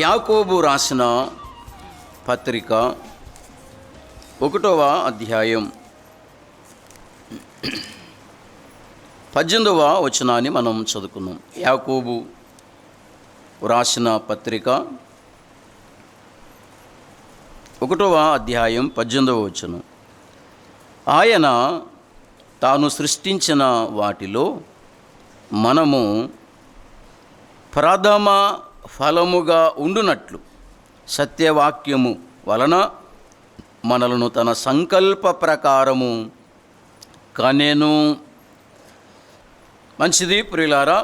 యాకోబు రాసిన పత్రిక 1వ అధ్యాయం 18వ వచనాన్ని మనం చదువుకున్నాం. యాకోబు రాసిన పత్రిక 1వ అధ్యాయం 18వ వచనం. ఆయన తాను సృష్టించిన వాటిలో మనము ప్రథమ ఫలముగా ఉండునట్లు సత్యవాక్యము వలన మనలను తన సంకల్ప ప్రకారము కనెను. మంచిది ప్రియులారా,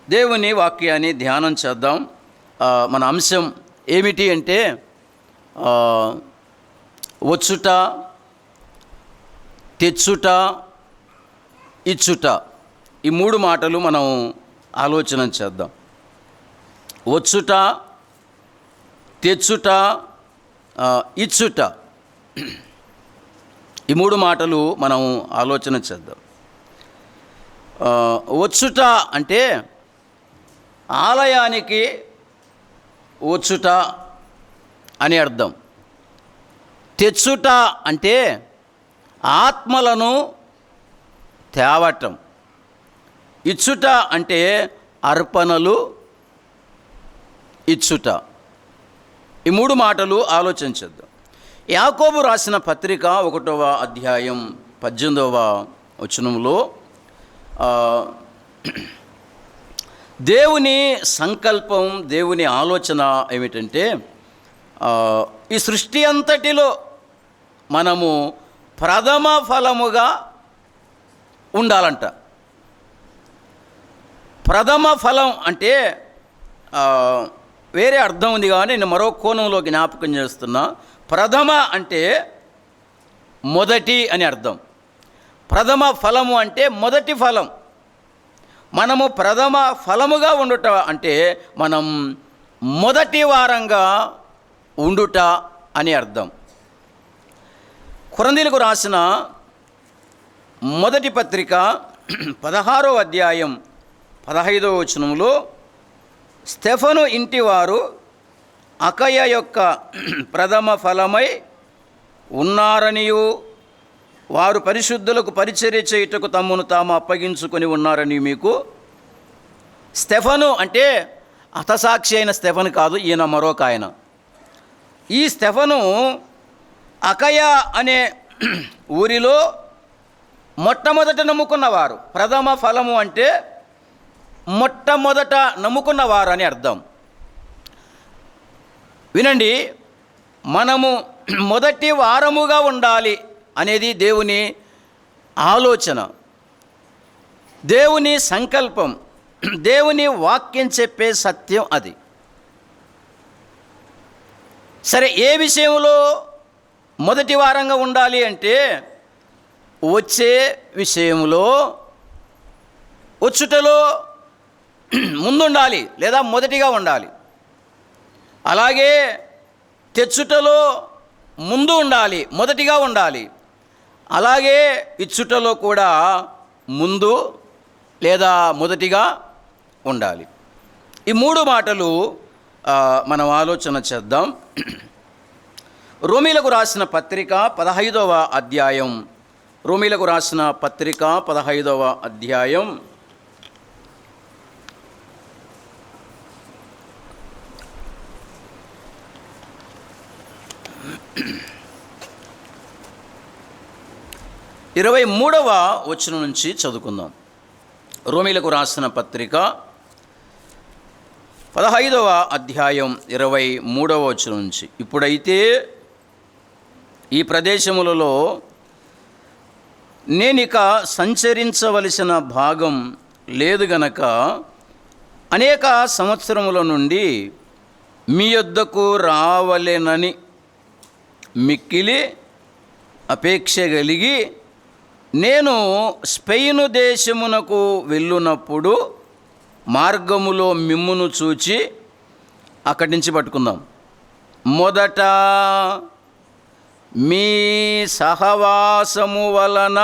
దేవుని వాక్యాన్ని ధ్యానం చేద్దాం. మన అంశం ఏమిటి అంటే వచ్చుట, తెచ్చుట, ఇచ్చుట. ఈ 3 మాటలు మనం ఆలోచన చేద్దాం. వచ్చుట, తెచ్చుట, ఇచ్చుట. ఈ 3 మాటలు మనం ఆలోచన చేద్దాం. వచ్చుట అంటే ఆలయానికి వచ్చుట అని అర్థం. తెచ్చుట అంటే ఆత్మలను తేవటం. ఇచ్చుట అంటే అర్పణలు ఇచ్చుట. ఈ 3 మాటలు ఆలోచించేద్దాం. యాకోబు రాసిన పత్రిక 1వ అధ్యాయం 18వ వచనంలో దేవుని సంకల్పం, దేవుని ఆలోచన ఏమిటంటే ఈ సృష్టి అంతటిలో మనము ప్రథమ ఫలముగా ఉండాలంట. ప్రథమ ఫలం అంటే వేరే అర్థం ఉంది, కానీ నేను మరో కోణంలో జ్ఞాపకం చేస్తున్నా. ప్రథమ అంటే మొదటి అని అర్థం. ప్రథమ ఫలము అంటే మొదటి ఫలం. మనము ప్రథమ ఫలముగా ఉండుట అంటే మనం మొదటి వారంగా ఉండుట అని అర్థం. కొరింథీయులకు రాసిన మొదటి పత్రిక 16వ అధ్యాయం 15వ వచనంలో స్టెఫను ఇంటివారు అకయ యొక్క ప్రథమ ఫలమై ఉన్నారనియు వారు పరిశుద్ధులకు పరిచర్య చేయుటకు తమను తాము అప్పగించుకొని ఉన్నారని మీకు. స్టెఫను అంటే హతసాక్షి అయిన స్టెఫను కాదు, ఈయన మరొక ఆయన. ఈ స్టెఫను అకయ అనే ఊరిలో మొట్టమొదట నమ్ముకున్నవారు. ప్రథమ ఫలము అంటే మొట్టమొదట నమ్ముకున్నవారు అని అర్థం. వినండి, మనము మొదటి వారముగా ఉండాలి అనేది దేవుని ఆలోచన, దేవుని సంకల్పం, దేవుని వాక్యం చెప్పే సత్యం అది. సరే, ఏ విషయంలో మొదటి వారంగా ఉండాలి అంటే వచ్చే విషయంలో, వచ్చుటలో ముందుండాలి లేదా మొదటిగా ఉండాలి. అలాగే తెచ్చుటలో ముందు ఉండాలి, మొదటిగా ఉండాలి. అలాగే ఇచ్చుటలో కూడా ముందు లేదా మొదటిగా ఉండాలి. ఈ 3 మాటలు మనం ఆలోచన చేద్దాం. రోమీలకు రాసిన పత్రిక 15వ అధ్యాయం, రోమీలకు రాసిన పత్రిక 15వ అధ్యాయం 23వ వచనం నుంచి చదువుకుందాం. రోమీలకు రాసిన పత్రిక 15వ అధ్యాయం 23వ వచనం నుంచి. ఇప్పుడైతే ఈ ప్రదేశములలో నేనిక సంచరించవలసిన భాగం లేదు గనక అనేక సంవత్సరముల నుండి మీ యొద్దకు రావలెనని మిక్కిలి అపేక్ష కలిగి నేను స్పెయిను దేశమునకు వెళ్ళునప్పుడు మార్గములో మిమ్మును చూచి, అక్కడి నుంచి పట్టుకుందాం. మొదట మీ సహవాసము వలన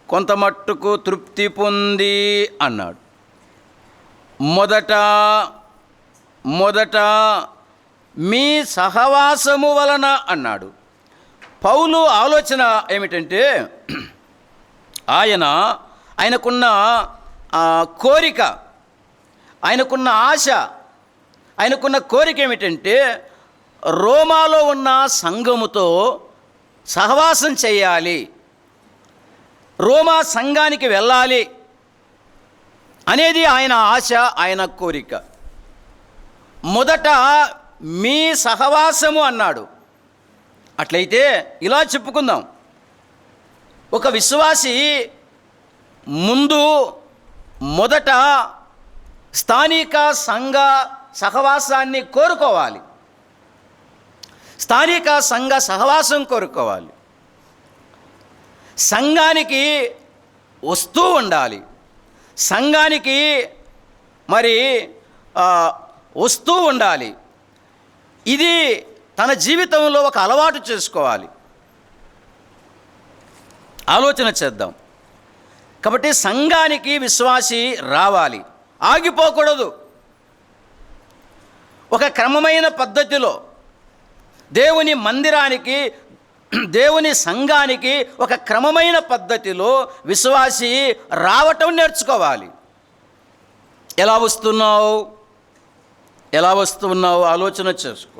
కొంతమట్టుకు తృప్తి పొంది అన్నాడు. మొదట మొదట మీ సహవాసము వలన అన్నాడు. పౌలు ఆలోచన ఏమిటంటే, ఆయనకున్న కోరిక, ఆయనకున్న ఆశ, ఆయనకున్న కోరిక ఏమిటంటే రోమాలో ఉన్న సంఘముతో సహవాసం చేయాలి, రోమా సంఘానికి వెళ్ళాలి అనేది ఆయన ఆశ, ఆయన కోరిక. మొదట మీ సహవాసము అన్నాడు. అట్లయితే ఇలా చెప్పుకుందాం, ఒక విశ్వాసి మొదట స్థానిక సంఘ సహవాసాన్ని కోరుకోవాలి, స్థానిక సంఘ సహవాసం కోరుకోవాలి, సంఘానికి వస్తూ ఉండాలి, సంఘానికి వస్తూ ఉండాలి. ఇది తన జీవితంలో ఒక అలవాటు చేసుకోవాలి. ఆలోచన చేద్దాం. కాబట్టి సంఘానికి విశ్వాసి రావాలి, ఆగిపోకూడదు. ఒక క్రమమైన పద్ధతిలో దేవుని మందిరానికి, దేవుని సంఘానికి ఒక క్రమమైన పద్ధతిలో విశ్వాసి రావటం నేర్చుకోవాలి. ఎలా వస్తున్నావు ఆలోచన చేసుకో.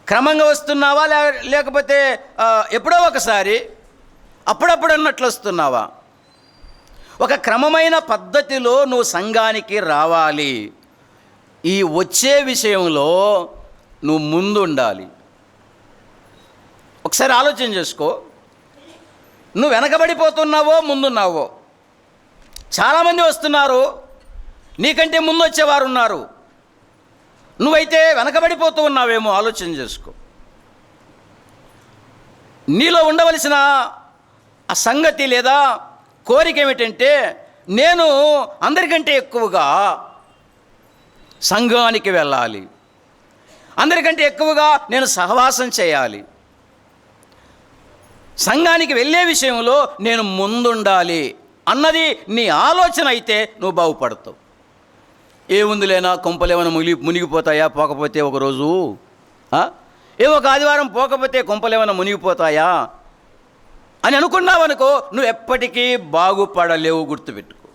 క్రమంగా వస్తున్నావా, లేకపోతే ఎప్పుడో ఒకసారి అప్పుడప్పుడు అన్నట్లు వస్తున్నావా? ఒక క్రమమైన పద్ధతిలో నువ్వు సంఘానికి రావాలి. ఈ వచ్చే విషయంలో నువ్వు ముందు ఉండాలి. ఒకసారి ఆలోచన చేసుకో, నువ్వు వెనకబడిపోతున్నావో ముందున్నావో. చాలామంది వస్తున్నారు, నీకంటే ముందు వచ్చేవారు ఉన్నారు, నువ్వైతే వెనకబడిపోతూ ఉన్నావేమో. ఆలోచన చేసుకో. నీలో ఉండవలసిన ఆ సంగతి లేదా కోరిక ఏమిటంటే, నేను అందరికంటే ఎక్కువగా సంఘానికి వెళ్ళాలి, అందరికంటే ఎక్కువగా నేను సహవాసం చేయాలి, సంఘానికి వెళ్ళే విషయంలో నేను ముందుండాలి అన్నది నీ ఆలోచన అయితే నువ్వు బాగుపడతావు. ఏముందిలేనా, కొంపలేమైనా మునిగిపోతాయా పోకపోతే ఒకరోజు, ఒక ఆదివారం పోకపోతే కొంపలేమైనా మునిగిపోతాయా అని అనుకున్నావనుకో, నువ్వు ఎప్పటికీ బాగుపడలేవు. గుర్తుపెట్టుకో.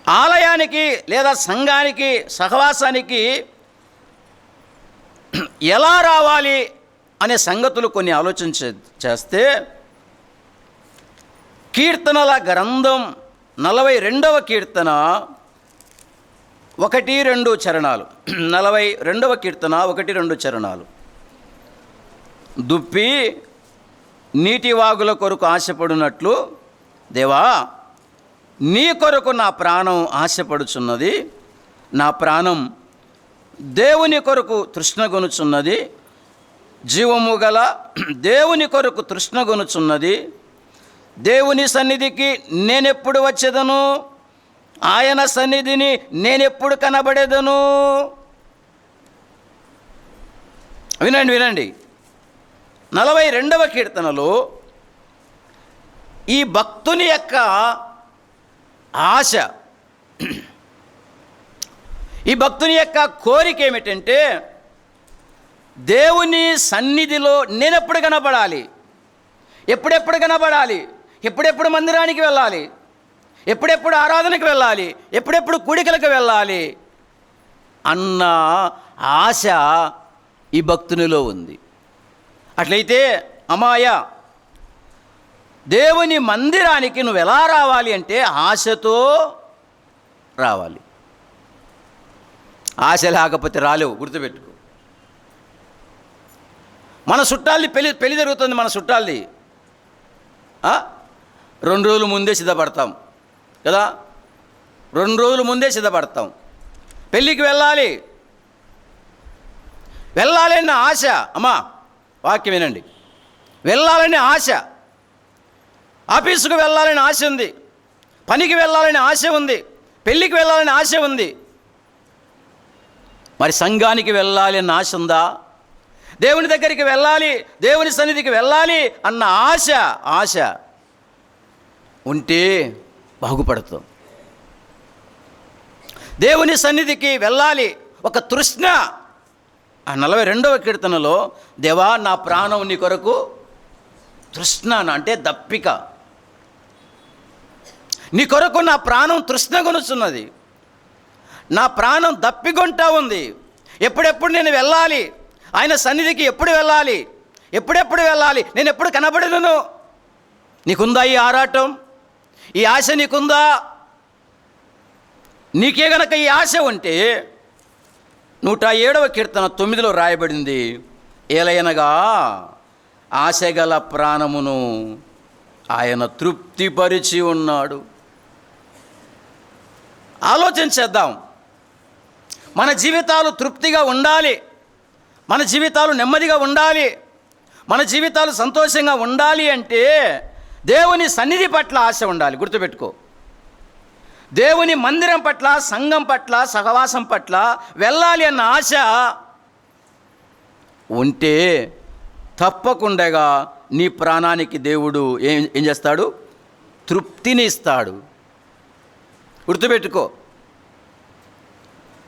ఆలయానికి లేదా సంఘానికి సహవాసానికి ఎలా రావాలి అనే సంగతులు కొన్ని ఆలోచన చేస్తే, కీర్తనల గ్రంథం 42వ కీర్తన 1-2 చరణాలు. 42వ కీర్తన 1-2 చరణాలు. దుప్పి నీటి వాగుల కొరకు ఆశపడినట్లు, దేవా నీ కొరకు నా ప్రాణం ఆశపడుచున్నది, నా ప్రాణం దేవుని కొరకు తృష్ణగొనుచున్నది, జీవము గల దేవుని కొరకు తృష్ణగొనుచున్నది. దేవుని సన్నిధికి నేనెప్పుడు వచ్చేదను, ఆయన సన్నిధిని నేనెప్పుడు కనబడేదను. వినండి. 42వ కీర్తనలో ఈ భక్తుని యొక్క ఆశ, ఈ భక్తుని యొక్క కోరిక ఏమిటంటే, దేవుని సన్నిధిలో నేనెప్పుడు కనబడాలి, ఎప్పుడెప్పుడు కనబడాలి, ఎప్పుడెప్పుడు మందిరానికి వెళ్ళాలి, ఎప్పుడెప్పుడు ఆరాధనకు వెళ్ళాలి, ఎప్పుడెప్పుడు కూడికలకు వెళ్ళాలి అన్న ఆశ ఈ భక్తునిలో ఉంది. అట్లయితే అమ్మాయ, దేవుని మందిరానికి నువ్వు ఎలా రావాలి అంటే ఆశతో రావాలి. ఆశ లేకపోతే రాలేవు. గుర్తుపెట్టుకో. మన చుట్టాలది పెళ్లి జరుగుతుంది, మన చుట్టాలది 2 రోజుల ముందే సిద్ధపడతాం కదా, 2 రోజుల ముందే సిద్ధపడతాం. పెళ్ళికి వెళ్ళాలన్న ఆశ. అమ్మా వాక్యం వినండి. వెళ్ళాలనే ఆశ, ఆఫీసుకు వెళ్ళాలని ఆశ ఉంది, పనికి వెళ్ళాలని ఆశ ఉంది, పెళ్ళికి వెళ్ళాలని ఆశ ఉంది. మరి సంఘానికి వెళ్ళాలి అన్న ఆశ ఉందా? దేవుని దగ్గరికి వెళ్ళాలి, దేవుని సన్నిధికి వెళ్ళాలి అన్న ఆశ ఉంటే బాగుపడతాం. దేవుని సన్నిధికి వెళ్ళాలి, ఒక తృష్ణ. ఆ 42వ కీర్తనలో, దేవా నా ప్రాణం నీ కొరకు తృష్ణ అంటే దప్పిక, నీ కొరకు నా ప్రాణం తృష్ణ కొనుచున్నది, నా ప్రాణం దప్పికొంటా ఉంది. ఎప్పుడెప్పుడు నేను వెళ్ళాలి, ఆయన సన్నిధికి ఎప్పుడు వెళ్ళాలి, ఎప్పుడెప్పుడు వెళ్ళాలి, నేను ఎప్పుడు కనబడను. నీకుందా ఈ ఆరాటం, ఈ ఆశ నీకుందా? నీకే గనక ఈ ఆశ ఉంటే 107వ కీర్తన 9లో రాయబడింది, ఏలయనగా ఆశగల ప్రాణమును ఆయన తృప్తిపరిచి ఉన్నాడు. ఆలోచించేద్దాం. మన జీవితాలు తృప్తిగా ఉండాలి, మన జీవితాలు నెమ్మదిగా ఉండాలి, మన జీవితాలు సంతోషంగా ఉండాలి అంటే దేవుని సన్నిధి పట్ల ఆశ ఉండాలి. గుర్తుపెట్టుకో, దేవుని మందిరం పట్ల, సంఘం పట్ల, సహవాసం పట్ల వెళ్ళాలి అన్న ఆశ ఉంటే తప్పకుండా నీ ప్రాణానికి దేవుడు ఏం చేస్తాడు? తృప్తిని ఇస్తాడు. గుర్తుపెట్టుకో,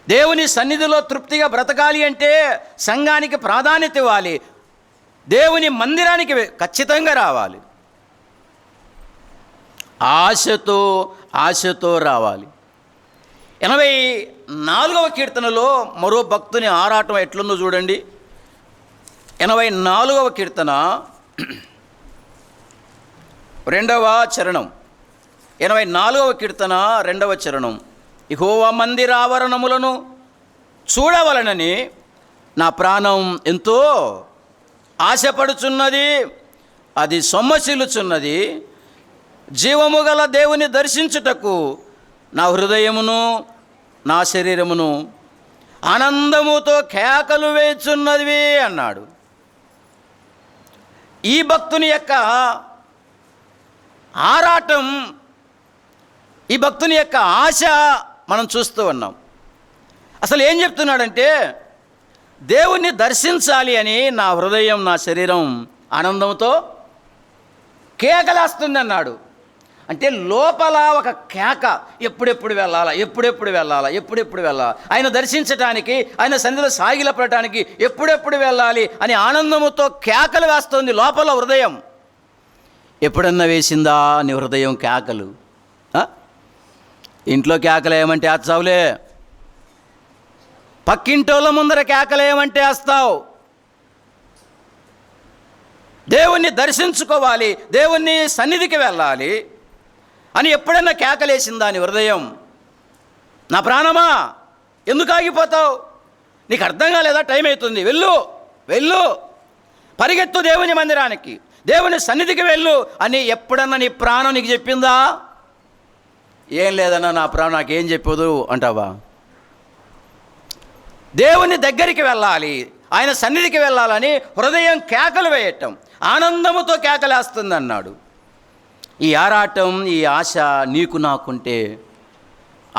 దేవుని సన్నిధిలో తృప్తిగా బ్రతకాలి అంటే సంఘానికి ప్రాధాన్యత ఇవ్వాలి, దేవుని మందిరానికి ఖచ్చితంగా రావాలి, ఆశతో రావాలి. 84వ కీర్తనలో మరో భక్తుని ఆరాటం ఎట్లుందో చూడండి. 84వ కీర్తన 2వ చరణం. 84వ కీర్తన 2వ చరణం. యెహోవా మందిరావరణములను చూడవలనని నా ప్రాణం ఎంతో ఆశపడుచున్నది, అది సొమ్మసిల్లుచున్నది. జీవము గల దేవుని దర్శించుటకు నా హృదయమును నా శరీరమును ఆనందముతో కేకలు వేయుచున్నది అన్నాడు. ఈ భక్తుని యొక్క ఆరాటం, ఈ భక్తుని యొక్క ఆశ మనం చూస్తూ ఉన్నాం. అసలు ఏం చెప్తున్నాడంటే, దేవుణ్ణి దర్శించాలి అని నా హృదయం నా శరీరం ఆనందంతో కేకలేస్తుంది అన్నాడు. అంటే లోపల ఒక కేక, ఎప్పుడెప్పుడు వెళ్ళాలా, ఎప్పుడెప్పుడు వెళ్ళాలా, ఎప్పుడెప్పుడు వెళ్ళాలా, ఆయన దర్శించటానికి, ఆయన సన్నిధిలో సాగిలపడటానికి ఎప్పుడెప్పుడు వెళ్ళాలి అని ఆనందముతో కేకలు వేస్తుంది లోపల హృదయం. ఎప్పుడన్నా వేసిందా నీ హృదయం కేకలు? ఇంట్లో కేకలేయమంటే వేస్తావులే, పక్కింటోళ్ళ ముందర కేకలేయమంటే వేస్తావు. దేవుణ్ణి దర్శించుకోవాలి, దేవుణ్ణి సన్నిధికి వెళ్ళాలి అని ఎప్పుడైనా కేకలేసిందా నీ హృదయం? నా ప్రాణమా ఎందుకు ఆగిపోతావు? నీకు అర్థం కాలేదా? టైం అవుతుంది, వెళ్ళు వెళ్ళు, పరిగెత్తు దేవుని మందిరానికి, దేవుని సన్నిధికి వెళ్ళు అని ఎప్పుడన్నా నీ ప్రాణం నీకు చెప్పిందా? ఏం లేదన్నా నా ప్రాణం నాకేం చెప్పదు అంటావా? దేవుని దగ్గరికి వెళ్ళాలి, ఆయన సన్నిధికి వెళ్ళాలని హృదయం కేకలు వేయటం, ఆనందముతో కేకలేస్తుంది అన్నాడు. ఈ ఆరాటం, ఈ ఆశ నీకు నాకుంటే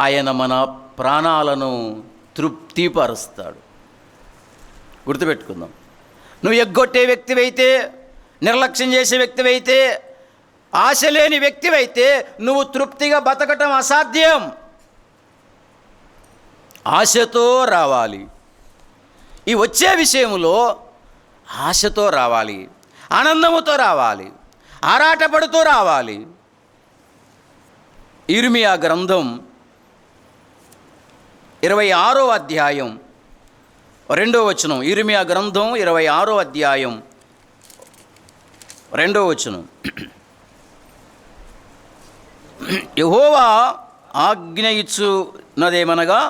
ఆయన మన ప్రాణాలను తృప్తిపరుస్తాడు. గుర్తుపెట్టుకుందాం. నువ్వు ఎగ్గొట్టే వ్యక్తివైతే, నిర్లక్ష్యం చేసే వ్యక్తివైతే, ఆశ లేని వ్యక్తివైతే నువ్వు తృప్తిగా బతకటం అసాధ్యం. ఆశతో రావాలి. ఈ వచ్చే విషయంలో ఆశతో రావాలి, ఆనందముతో రావాలి, ఆరాటపడుతూ రావాలి. ఇర్మియా గ్రంథం 26వ అధ్యాయం 2వ వచనం. ఇర్మియా గ్రంథం 26వ అధ్యాయం 2వ వచనం. యెహోవా ఆజ్ఞ ఇచ్చున్నదేమనగా,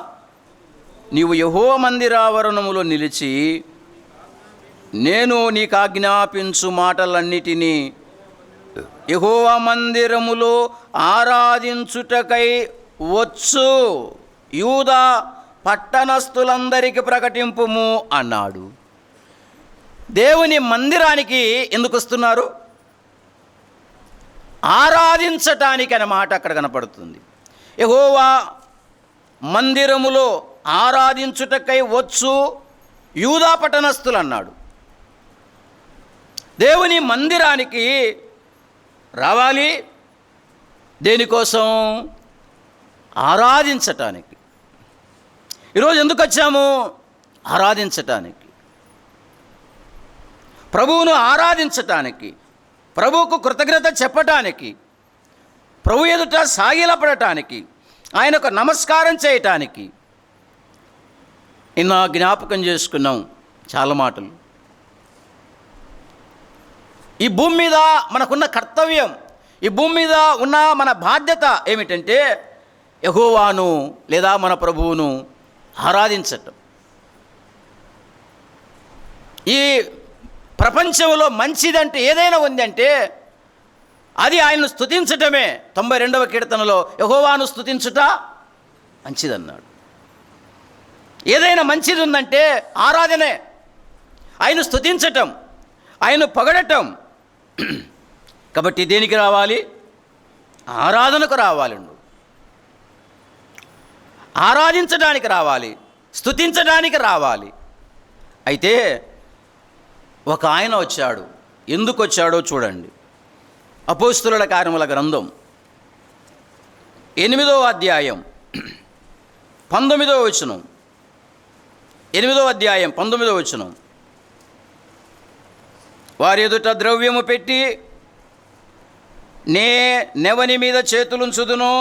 నీవు యెహోవా మందిరావరణములో నిలిచి నేను నీకు ఆజ్ఞాపించు మాటలన్నిటినీ యెహోవా మందిరములో ఆరాధించుటకై వచ్చు యూదా పట్టణస్థులందరికీ ప్రకటింపుము అన్నాడు. దేవుని మందిరానికి ఎందుకు వస్తున్నారు? ఆరాధించటానికి అన్నమాట అక్కడ కనపడుతుంది. యెహోవా మందిరములో ఆరాధించుటకై వచ్చు యూదా పట్టణస్థులు అన్నాడు. దేవుని మందిరానికి రావాలి దేనికోసం? ఆరాధించటానికి. ఈరోజు ఎందుకు వచ్చాము? ఆరాధించటానికి, ప్రభువును ఆరాధించటానికి, ప్రభువుకు కృతజ్ఞత చెప్పటానికి, ప్రభు ఎదుట సాగిలపడటానికి, ఆయనకు నమస్కారం చేయటానికి. నిన్న జ్ఞాపకం చేసుకున్నాం చాలా మాటలు. ఈ భూమి మీద మనకున్న కర్తవ్యం, ఈ భూమి మీద ఉన్న మన బాధ్యత ఏమిటంటే యెహోవాను లేదా మన ప్రభువును ఆరాధించటం. ఈ ప్రపంచంలో మంచిదంటే ఏదైనా ఉందంటే అది ఆయన్ను స్తుతించటమే. 92వ కీర్తనలో యెహోవాను స్తుతించుట మంచిదన్నాడు. ఏదైనా మంచిది ఉందంటే ఆరాధనే, ఆయన స్తుతించటం, ఆయన పొగడటం. కాబట్టి దేనికి రావాలి? ఆరాధనకు రావాలి. ఆరాధించడానికి రావాలి, స్తుతించడానికి రావాలి. అయితే ఒక ఆయన వచ్చాడు. ఎందుకు వచ్చాడో చూడండి. అపోస్తలుల కార్యముల గ్రంథం 8వ అధ్యాయం 19వ వచనం. 8వ అధ్యాయం 19వ వచనం. వారి ఎదుట ద్రవ్యము పెట్టి నెవని మీద చేతులుంచుదును,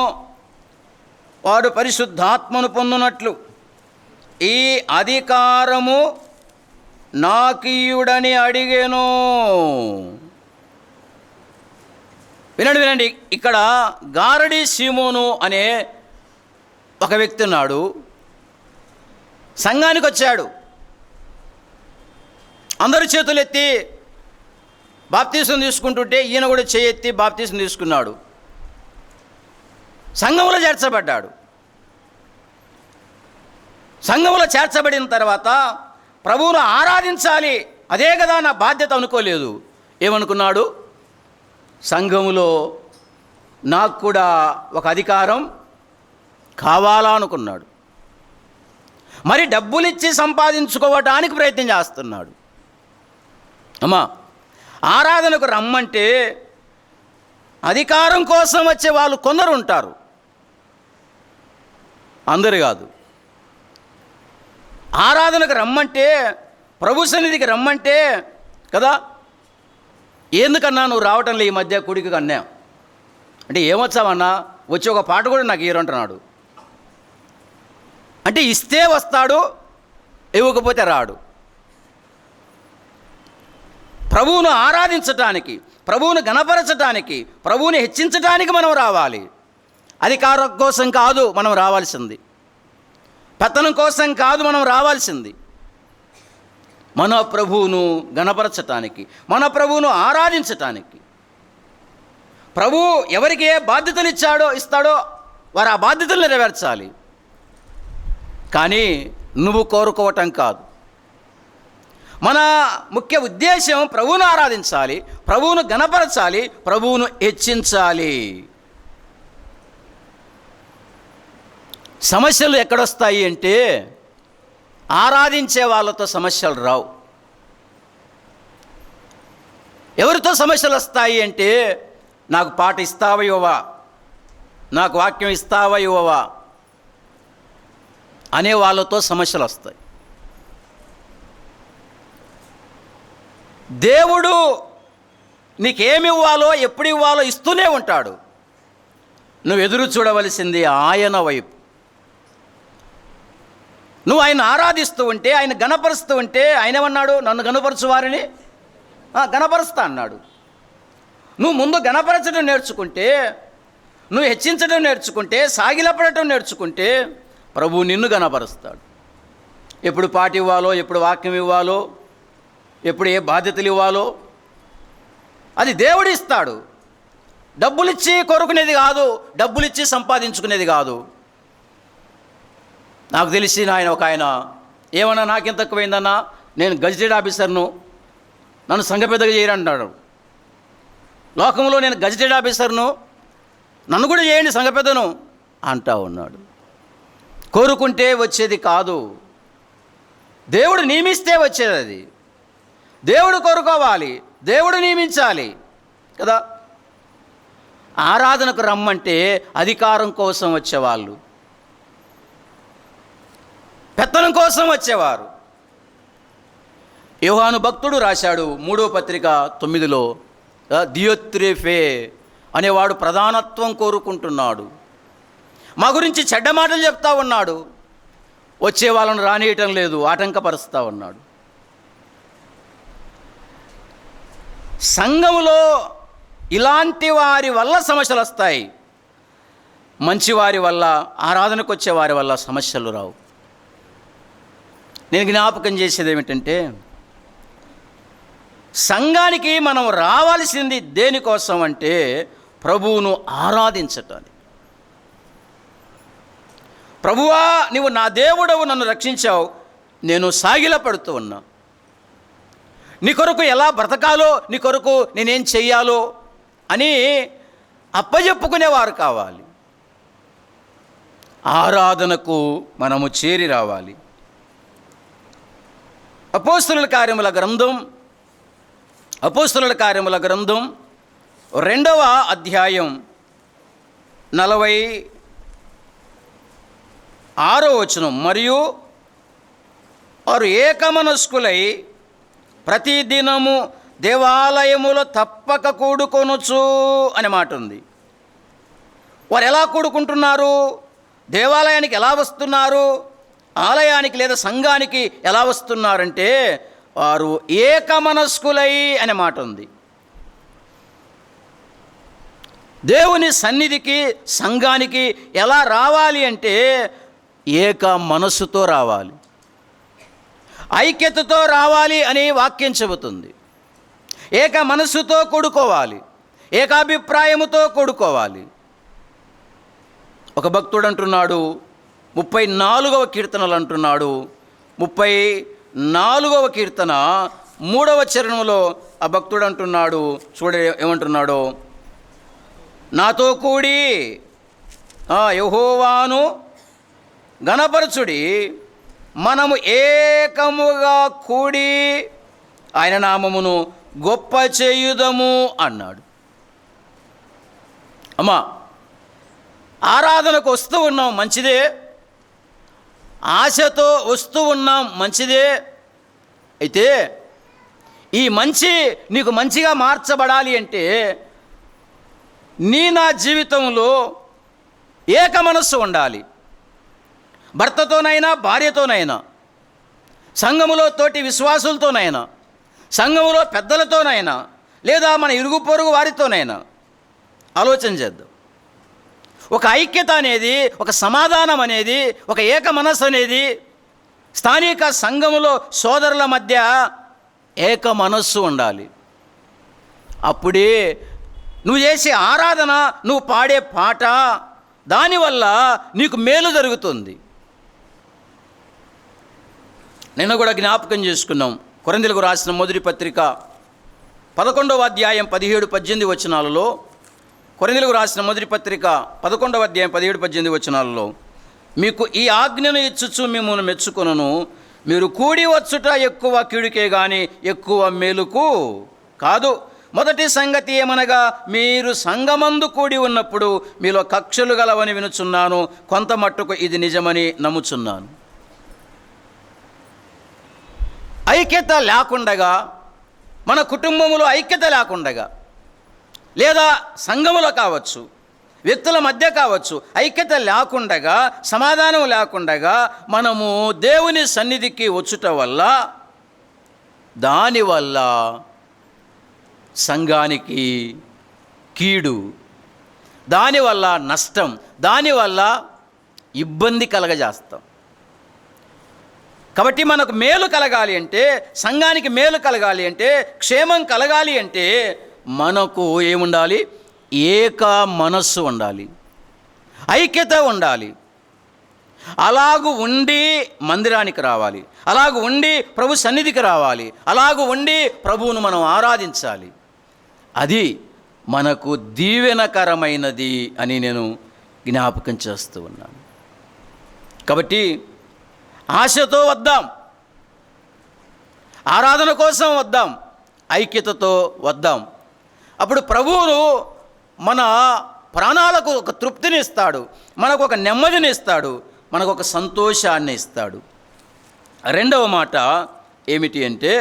వాడు పరిశుద్ధాత్మను పొందునట్లు ఈ అధికారము నాకీయుడని అడిగెను. వినండి. ఇక్కడ గారడి సీమోను అనే ఒక వ్యక్తి ఉన్నాడు. సంఘానికి వచ్చాడు. అందరు చేతులు ఎత్తి బాప్తీసం తీసుకుంటుంటే ఈయన కూడా చేయెత్తి బాప్తీసం తీసుకున్నాడు. సంఘంలో చేర్చబడ్డాడు. సంఘంలో చేర్చబడిన తర్వాత ప్రభువును ఆరాధించాలి, అదే కదా నా బాధ్యత అనుకోలేదు. ఏమనుకున్నాడు? సంఘములో నాకు కూడా ఒక అధికారం కావాలా అనుకున్నాడు. మరి డబ్బులిచ్చి సంపాదించుకోవటానికి ప్రయత్నం చేస్తున్నాడు. అమ్మా, ఆరాధనకు రమ్మంటే అధికారం కోసం వచ్చే వాళ్ళు కొందరు ఉంటారు, అందరు కాదు. ఆరాధనకు రమ్మంటే, ప్రభు సన్నిధికి రమ్మంటే కదా, ఎందుకన్నా నువ్వు రావటంలో ఈ మధ్య కుడికి కన్నా అంటే ఏమొచ్చావన్నా, వచ్చి ఒక పాట కూడా నాకు ఇయ్యరంటున్నాడు. అంటే ఇస్తే వస్తాడు, ఇవ్వకపోతే రాడు. ప్రభువును ఆరాధించటానికి, ప్రభువును గణపరచటానికి, ప్రభువుని హెచ్చించటానికి మనం రావాలి. అధికారం కోసం కాదు మనం రావాల్సింది, పతనం కోసం కాదు మనం రావాల్సింది. మన ప్రభువును గణపరచటానికి, మన ప్రభువును ఆరాధించటానికి. ప్రభువు ఎవరికి ఏ బాధ్యతలు ఇస్తాడో వారు ఆ బాధ్యతలు నెరవేర్చాలి. కానీ నువ్వు కోరుకోవటం కాదు. మన ముఖ్య ఉద్దేశం ప్రభువును ఆరాధించాలి, ప్రభువును గణపరచాలి, ప్రభువును హెచ్చించాలి. సమస్యలు ఎక్కడొస్తాయి అంటే ఆరాధించే వాళ్ళతో సమస్యలు రావు. ఎవరితో సమస్యలు వస్తాయి అంటే నాకు పాట ఇస్తావా ఇవ్వవా, నాకు వాక్యం ఇస్తావా ఇవ్వవా అనే వాళ్ళతో సమస్యలు వస్తాయి. దేవుడు నీకేమి ఇవ్వాలో ఎప్పుడు ఇవ్వాలో ఇస్తూనే ఉంటాడు. నువ్వు ఎదురు చూడవలసింది ఆయన వైపు. నువ్వు ఆయన ఆరాధిస్తూ ఉంటే, ఆయన గణపరుస్తూ ఉంటే, ఆయన ఏమన్నాడు? నన్ను గణపరచు వారిని గణపరుస్తా అన్నాడు. నువ్వు ముందు గణపరచడం నేర్చుకుంటే, నువ్వు హెచ్చించడం నేర్చుకుంటే, సాగిలపడటం నేర్చుకుంటే ప్రభువు నిన్ను గణపరుస్తాడు. ఎప్పుడు పాట ఇవ్వాలో, ఎప్పుడు వాక్యం ఇవ్వాలో, ఎప్పుడు ఏ బాధ్యతలు ఇవ్వాలో అది దేవుడు ఇస్తాడు. డబ్బులిచ్చి కొరుకునేది కాదు, డబ్బులిచ్చి సంపాదించుకునేది కాదు. నాకు తెలిసిన ఒక ఆయన ఏమన్నా నాకేం తక్కువైందన్నా, నేను గజిటెడ్ ఆఫీసర్ను, నన్ను సంఘ పెద్దగా చేయరంటున్నాడు. లోకంలో నేను గజిటెడ్ ఆఫీసర్ను, నన్ను కూడా చేయండి సంఘ పెద్దను అంటా ఉన్నాడు. కోరుకుంటే వచ్చేది కాదు, దేవుడు నియమిస్తే వచ్చేది. అది దేవుడు కోరుకోవాలి, దేవుడు నియమించాలి కదా. ఆరాధనకు రమ్మంటే అధికారం కోసం వచ్చేవాళ్ళు, పెత్తనం కోసం వచ్చేవారు. యోహాను భక్తుడు రాశాడు 3వ పత్రిక 9లో, దియోత్రేఫే అనేవాడు ప్రధానత్వం కోరుకుంటున్నాడు, మా గురించి చెడ్డ మాటలు చెప్తా ఉన్నాడు, వచ్చే వాళ్ళను రానియటం లేదు, ఆటంకపరుస్తూ ఉన్నాడు. సంఘములో ఇలాంటి వారి వల్ల సమస్యలు వస్తాయి, మంచివారి వల్ల, ఆరాధనకు వచ్చే వారి వల్ల సమస్యలు రావు. నేను జ్ఞాపకం చేసేది ఏమిటంటే, సంఘానికి మనం రావాల్సింది దేనికోసం అంటే ప్రభువును ఆరాధించటానికి. ప్రభువా, నీవు నా దేవుడవు, నన్ను రక్షించావు, నేను సాగిలపడుతూ ఉన్నా, నీ కొరకు ఎలా బ్రతకాలో, నీ కొరకు నేనేం చెయ్యాలో అని అప్పజెప్పుకునేవారు కావాలి. ఆరాధనకు మనము చేరి రావాలి. అపోస్తలుల కార్యముల గ్రంథం 2వ అధ్యాయం 46వ వచనం, మరియు వారు ఏకమనస్కులై ప్రతిదినము దేవాలయములో తప్పక కూడుకొనుచు అనే మాట ఉంది. వారు ఎలా కూడుకుంటున్నారు? దేవాలయానికి ఎలా వస్తున్నారు? ఆలయానికి లేదా సంఘానికి ఎలా వస్తున్నారంటే వారు ఏకమనస్కులై అనే మాట ఉంది. దేవుని సన్నిధికి, సంఘానికి ఎలా రావాలి అంటే ఏక మనస్సుతో రావాలి, ఐక్యతతో రావాలి అని వాక్యం చెబుతుంది. ఏక మనస్సుతో కూడుకోవాలి, ఏకాభిప్రాయముతో కూడుకోవాలి. ఒక భక్తుడు అంటున్నాడు, 34వ కీర్తనలు అంటున్నాడు, 34వ కీర్తన 3వ చరణంలో ఆ భక్తుడు అంటున్నాడు, చూడ ఏమంటున్నాడో, నాతో కూడి యెహోవాను గణపరచుడి, మనము ఏకముగా కూడి ఆయన నామమును గొప్ప చేయుదము అన్నాడు. అమ్మా, ఆరాధనకు వస్తూ ఉన్నాం, మంచిదే. ఆశతో వస్తూ ఉన్నాం, మంచిదే. అయితే ఈ మంచి నీకు మంచిగా మార్చబడాలి అంటే నా జీవితంలో ఏక మనస్సు ఉండాలి. భర్తతోనైనా, భార్యతోనైనా, సంఘములో తోటి విశ్వాసులతోనైనా, సంఘములో పెద్దలతోనైనా, లేదా మన ఇరుగు పొరుగు వారితోనైనా ఆలోచన చేద్దాం. ఒక ఐక్యత అనేది, ఒక సమాధానం అనేది, ఒక ఏక మనస్సు అనేది స్థానిక సంఘములో సోదరుల మధ్య ఏక మనస్సు ఉండాలి. అప్పుడే నువ్వు చేసే ఆరాధన, నువ్వు పాడే పాట, దానివల్ల నీకు మేలు జరుగుతుంది. నిన్న కూడా జ్ఞాపకం చేసుకున్నాం, కొరింథీయులకు రాసిన మొదటి పత్రిక 11వ అధ్యాయం 17-18 వచనాలలో, కొరింథీయులకు రాసిన మొదటి పత్రిక 11వ అధ్యాయం 17-18 వచనాలలో, మీకు ఈ ఆజ్ఞను ఇచ్చుచు మిమ్మల్ని మెచ్చుకొనును, మీరు కూడి వచ్చుట ఎక్కువ కీడుకే గాని ఎక్కువ మేలుకు కాదు. మొదటి సంగతి ఏమనగా, మీరు సంఘమందు కూడి ఉన్నప్పుడు మీలో కక్షలు గలవని వినుచున్నాను, కొంత మట్టుకు ఇది నిజమని నమ్ముచున్నాను. ఐక్యత లేకుండగా, మన కుటుంబంలో ఐక్యత లేకుండగా, లేదా సంఘములో కావచ్చు, వ్యక్తుల మధ్య కావచ్చు, ఐక్యత లేకుండగా, సమాధానం లేకుండగా మనము దేవుని సన్నిధికి వచ్చుట వల్ల, దానివల్ల సంఘానికి కీడు, దానివల్ల నష్టం, దానివల్ల ఇబ్బంది కలగజేస్తాం. కాబట్టి మనకు మేలు కలగాలి అంటే, సంఘానికి మేలు కలగాలి అంటే, క్షేమం కలగాలి అంటే మనకు ఏముండాలి? ఏక మనస్సు ఉండాలి, ఐక్యత ఉండాలి. అలాగు ఉండి మందిరానికి రావాలి, అలాగు ఉండి ప్రభు సన్నిధికి రావాలి, అలాగు ఉండి ప్రభువును మనం ఆరాధించాలి. అది మనకు దీవెనకరమైనది అని నేను జ్ఞాపకం చేస్తూ ఉన్నాను. కాబట్టి ఆశతో వద్దాం, ఆరాధన కోసం వద్దాం, ఐక్యతతో వద్దాం. అప్పుడు ప్రభువును మన ప్రాణాలకు ఒక తృప్తిని ఇస్తాడు, మనకు ఒక నెమ్మదిని ఇస్తాడు, మనకు ఒక సంతోషాన్ని ఇస్తాడు. రెండవ మాట ఏమిటి అంటే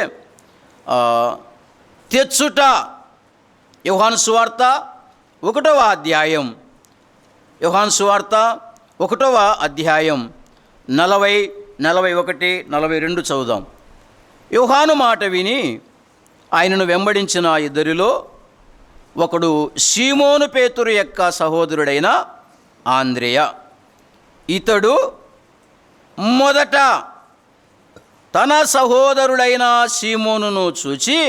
తెచ్చుట. యోహాను సువార్త 1వ అధ్యాయం, యోహాను సువార్త 1వ అధ్యాయం 40, 41, 42 చదువుదాం. యోహాను మాట విని ఆయనను వెంబడించిన ఇద్దరిలో ఒకడు సీమోను పేతురు యొక్క సహోదరుడైన ఆంద్రేయ. ఇతడు మొదట తన సహోదరుడైన సీమోనును చూచి,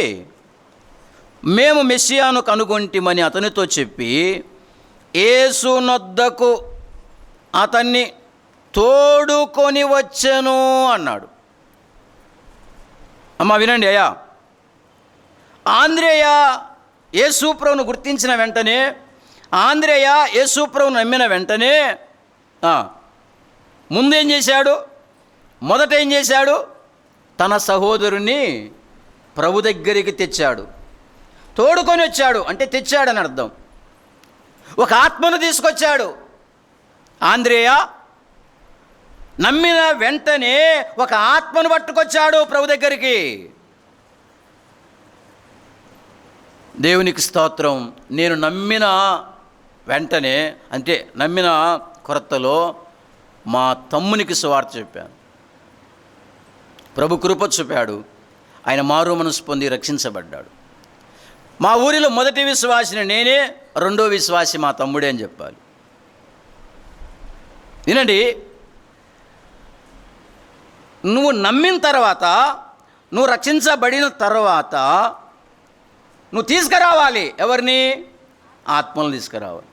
మేము మెస్సియాను కనుగొంటిమని అతనితో చెప్పి యేసు నొద్దకు అతన్ని తోడుకొని వచ్చెను అన్నాడు. అమ్మ వినండి అయ్యా, ఆంద్రేయ యేసుప్రభును గుర్తించిన వెంటనే, ఆంద్రేయ యేసుప్రభును నమ్మిన వెంటనే ముందేం చేశాడు? మొదట ఏం చేశాడు? తన సహోదరుని ప్రభు దగ్గరికి తెచ్చాడు. తోడుకొని వచ్చాడు అంటే తెచ్చాడని అర్థం. ఒక ఆత్మను తీసుకొచ్చాడు. ఆంద్రేయ నమ్మిన వెంటనే ఒక ఆత్మను పట్టుకొచ్చాడు ప్రభు దగ్గరికి. దేవునికి స్తోత్రం. నేను నమ్మిన వెంటనే, అంటే నమ్మిన కొరతలో మా తమ్మునికి సువార్త చెప్పాను. ప్రభు కృప చూపాడు. ఆయన మారు మనసు పొంది రక్షించబడ్డాడు. మా ఊరిలో మొదటి విశ్వాసిని నేనే, రెండో విశ్వాసి మా తమ్ముడే అని చెప్పాలి. వినండి, నువ్వు నమ్మిన తర్వాత, నువ్వు రక్షించబడిన తర్వాత నువ్వు తీసుకురావాలి. ఎవరిని? ఆత్మలను తీసుకురావాలి.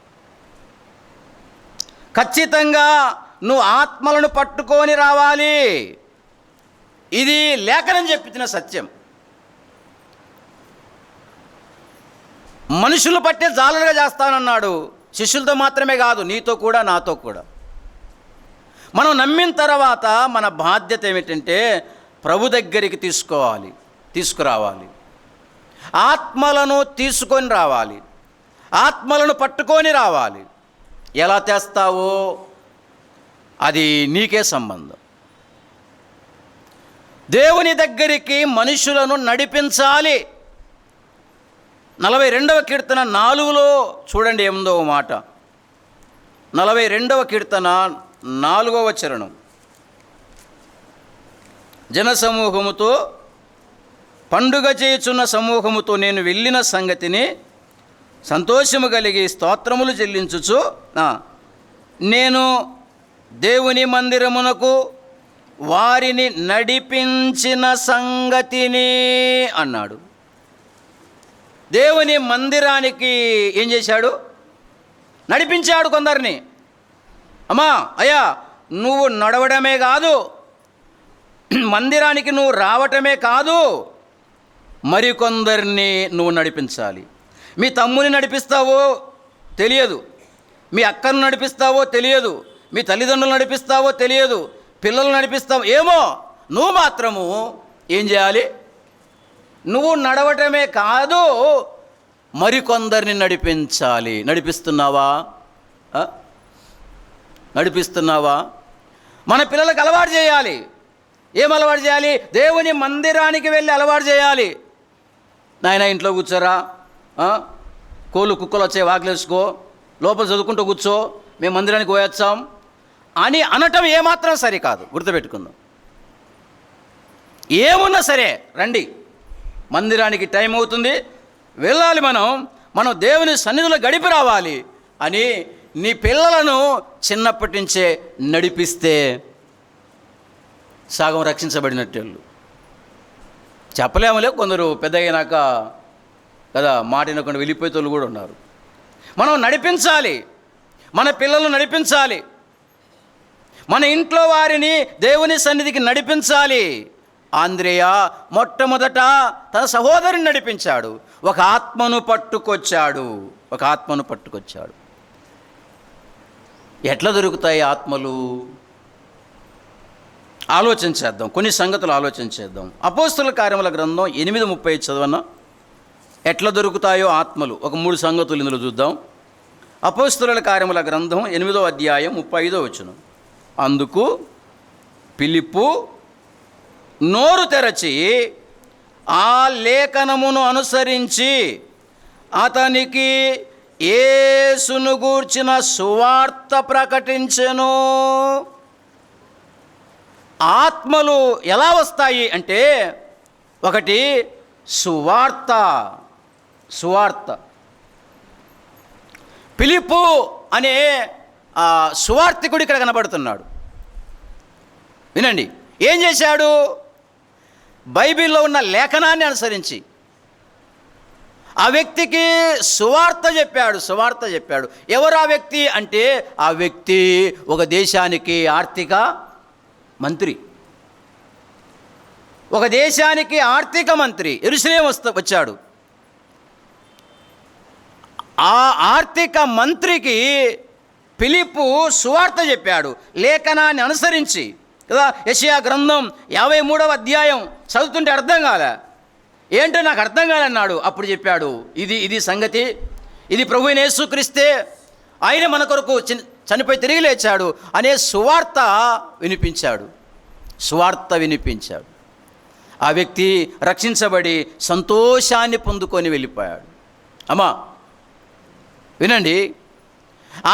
ఖచ్చితంగా నువ్వు ఆత్మలను పట్టుకొని రావాలి. ఇది లేఖనం చెప్పిన సత్యం. మనుషులు పట్టే జాలరుగా చేస్తానన్నాడు. శిష్యులతో మాత్రమే కాదు, నీతో కూడా, నాతో కూడా. మనం నమ్మిన తర్వాత మన బాధ్యత ఏమిటంటే ప్రభు దగ్గరికి తీసుకురావాలి. ఆత్మలను తీసుకొని రావాలి. ఆత్మలను పట్టుకొని రావాలి. ఎలా తెస్తావో అది నీకే సంబంధం. దేవుని దగ్గరికి మనుషులను నడిపించాలి. 42వ కీర్తన 4లో చూడండి ఏముందో మాట. 42వ కీర్తన 4వ చరణం. జనసమూహముతో, పండుగ చేయుచున్న సమూహముతో నేను వెళ్ళిన సంగతిని సంతోషము కలిగి స్తోత్రములు చెల్లించుచు నేను దేవుని మందిరమునకు వారిని నడిపించిన సంగతిని అన్నాడు. దేవుని మందిరానికి ఏం చేశాడు? నడిపించాడు కొందరిని. అమ్మా అయ్యా, నువ్వు నడవడమే కాదు, మందిరానికి నువ్వు రావటమే కాదు, మరికొందరిని నువ్వు నడిపించాలి. మీ తమ్ముని నడిపిస్తావో తెలియదు, మీ అక్కను నడిపిస్తావో తెలియదు, మీ తల్లిదండ్రులు నడిపిస్తావో తెలియదు, పిల్లలు నడిపిస్తావు ఏమో, నువ్వు మాత్రము ఏం చేయాలి? నువ్వు నడవటమే కాదు, మరికొందరిని నడిపించాలి. నడిపిస్తున్నావా? మన పిల్లలకు అలవాటు చేయాలి. ఏం అలవాటు చేయాలి? దేవుని మందిరానికి వెళ్ళి అలవాటు చేయాలి. నాయన ఇంట్లో కూర్చోరా, కోళ్ళు కుక్కలు వచ్చే వాకిలేసుకో, లోపల చదువుకుంటూ కూర్చో, మేము మందిరానికి పోయొచ్చాం అని అనటం ఏమాత్రం సరికాదు. గుర్తుపెట్టుకుందాం. ఏమున్నా సరే రండి, మందిరానికి టైం అవుతుంది, వెళ్ళాలి, మనం దేవుని సన్నిధిలో గడిపి రావాలి అని నీ పిల్లలను చిన్నప్పటి నుంచే నడిపిస్తే సగం రక్షించబడినట్టేళ్ళు. చెప్పలేములే, కొందరు పెద్ద అయినాక కదా మాట వినకుండా వెళ్ళిపోయేటోళ్ళు కూడా ఉన్నారు. మనం నడిపించాలి, మన పిల్లలను నడిపించాలి, మన ఇంట్లో వారిని దేవుని సన్నిధికి నడిపించాలి. ఆంద్రేయ మొట్టమొదట తన సహోదరుని నడిపించాడు. ఒక ఆత్మను పట్టుకొచ్చాడు. ఎట్లా దొరుకుతాయి ఆత్మలు? ఆలోచన చేద్దాం, కొన్ని సంగతులు ఆలోచన చేద్దాం. అపోస్తలుల కార్యముల గ్రంథం 8:35 చదవన్నా. ఎట్లా దొరుకుతాయో ఆత్మలు, ఒక 3 సంగతులు ఇందులో చూద్దాం. అపోస్తలుల కార్యముల గ్రంథం 8వ అధ్యాయం 35వ వచనం. అందుకు ఫిలిప్పు నోరు తెరచి ఆ లేఖనమును అనుసరించి అతనికి యేసును గూర్చిన సువార్త ప్రకటించెను. ఆత్మలు ఎలా వస్తాయి అంటే, ఒకటి సువార్త. ఫిలిప్పు అనే సువార్తికుడు ఇక్కడ కనబడుతున్నాడు. వినండి, ఏం చేశాడు? బైబిల్లో ఉన్న లేఖనాన్ని అనుసరించి ఆ వ్యక్తికి సువార్త చెప్పాడు. ఎవరు ఆ వ్యక్తి అంటే, ఆ వ్యక్తి ఒక దేశానికి ఆర్థిక మంత్రి. యెరూషలేము వచ్చాడు. ఆ ఆర్థిక మంత్రికి ఫిలిప్పు సువార్త చెప్పాడు, లేఖనాన్ని అనుసరించి కదా. యెషయా గ్రంథం 53వ అధ్యాయం చదువుతుంటే అర్థం కాలే. ఏంటో నాకు అర్థం కాలన్నాడు. అప్పుడు చెప్పాడు, ఇది సంగతి, ఇది ప్రభువైన యేసుక్రీస్తే, ఆయన మన కొరకు చనిపోయి తిరిగి లేచాడు అనే సువార్త వినిపించాడు. ఆ వ్యక్తి రక్షించబడి సంతోషాన్ని పొందుకొని వెళ్ళిపోయాడు. అమ్మా వినండి,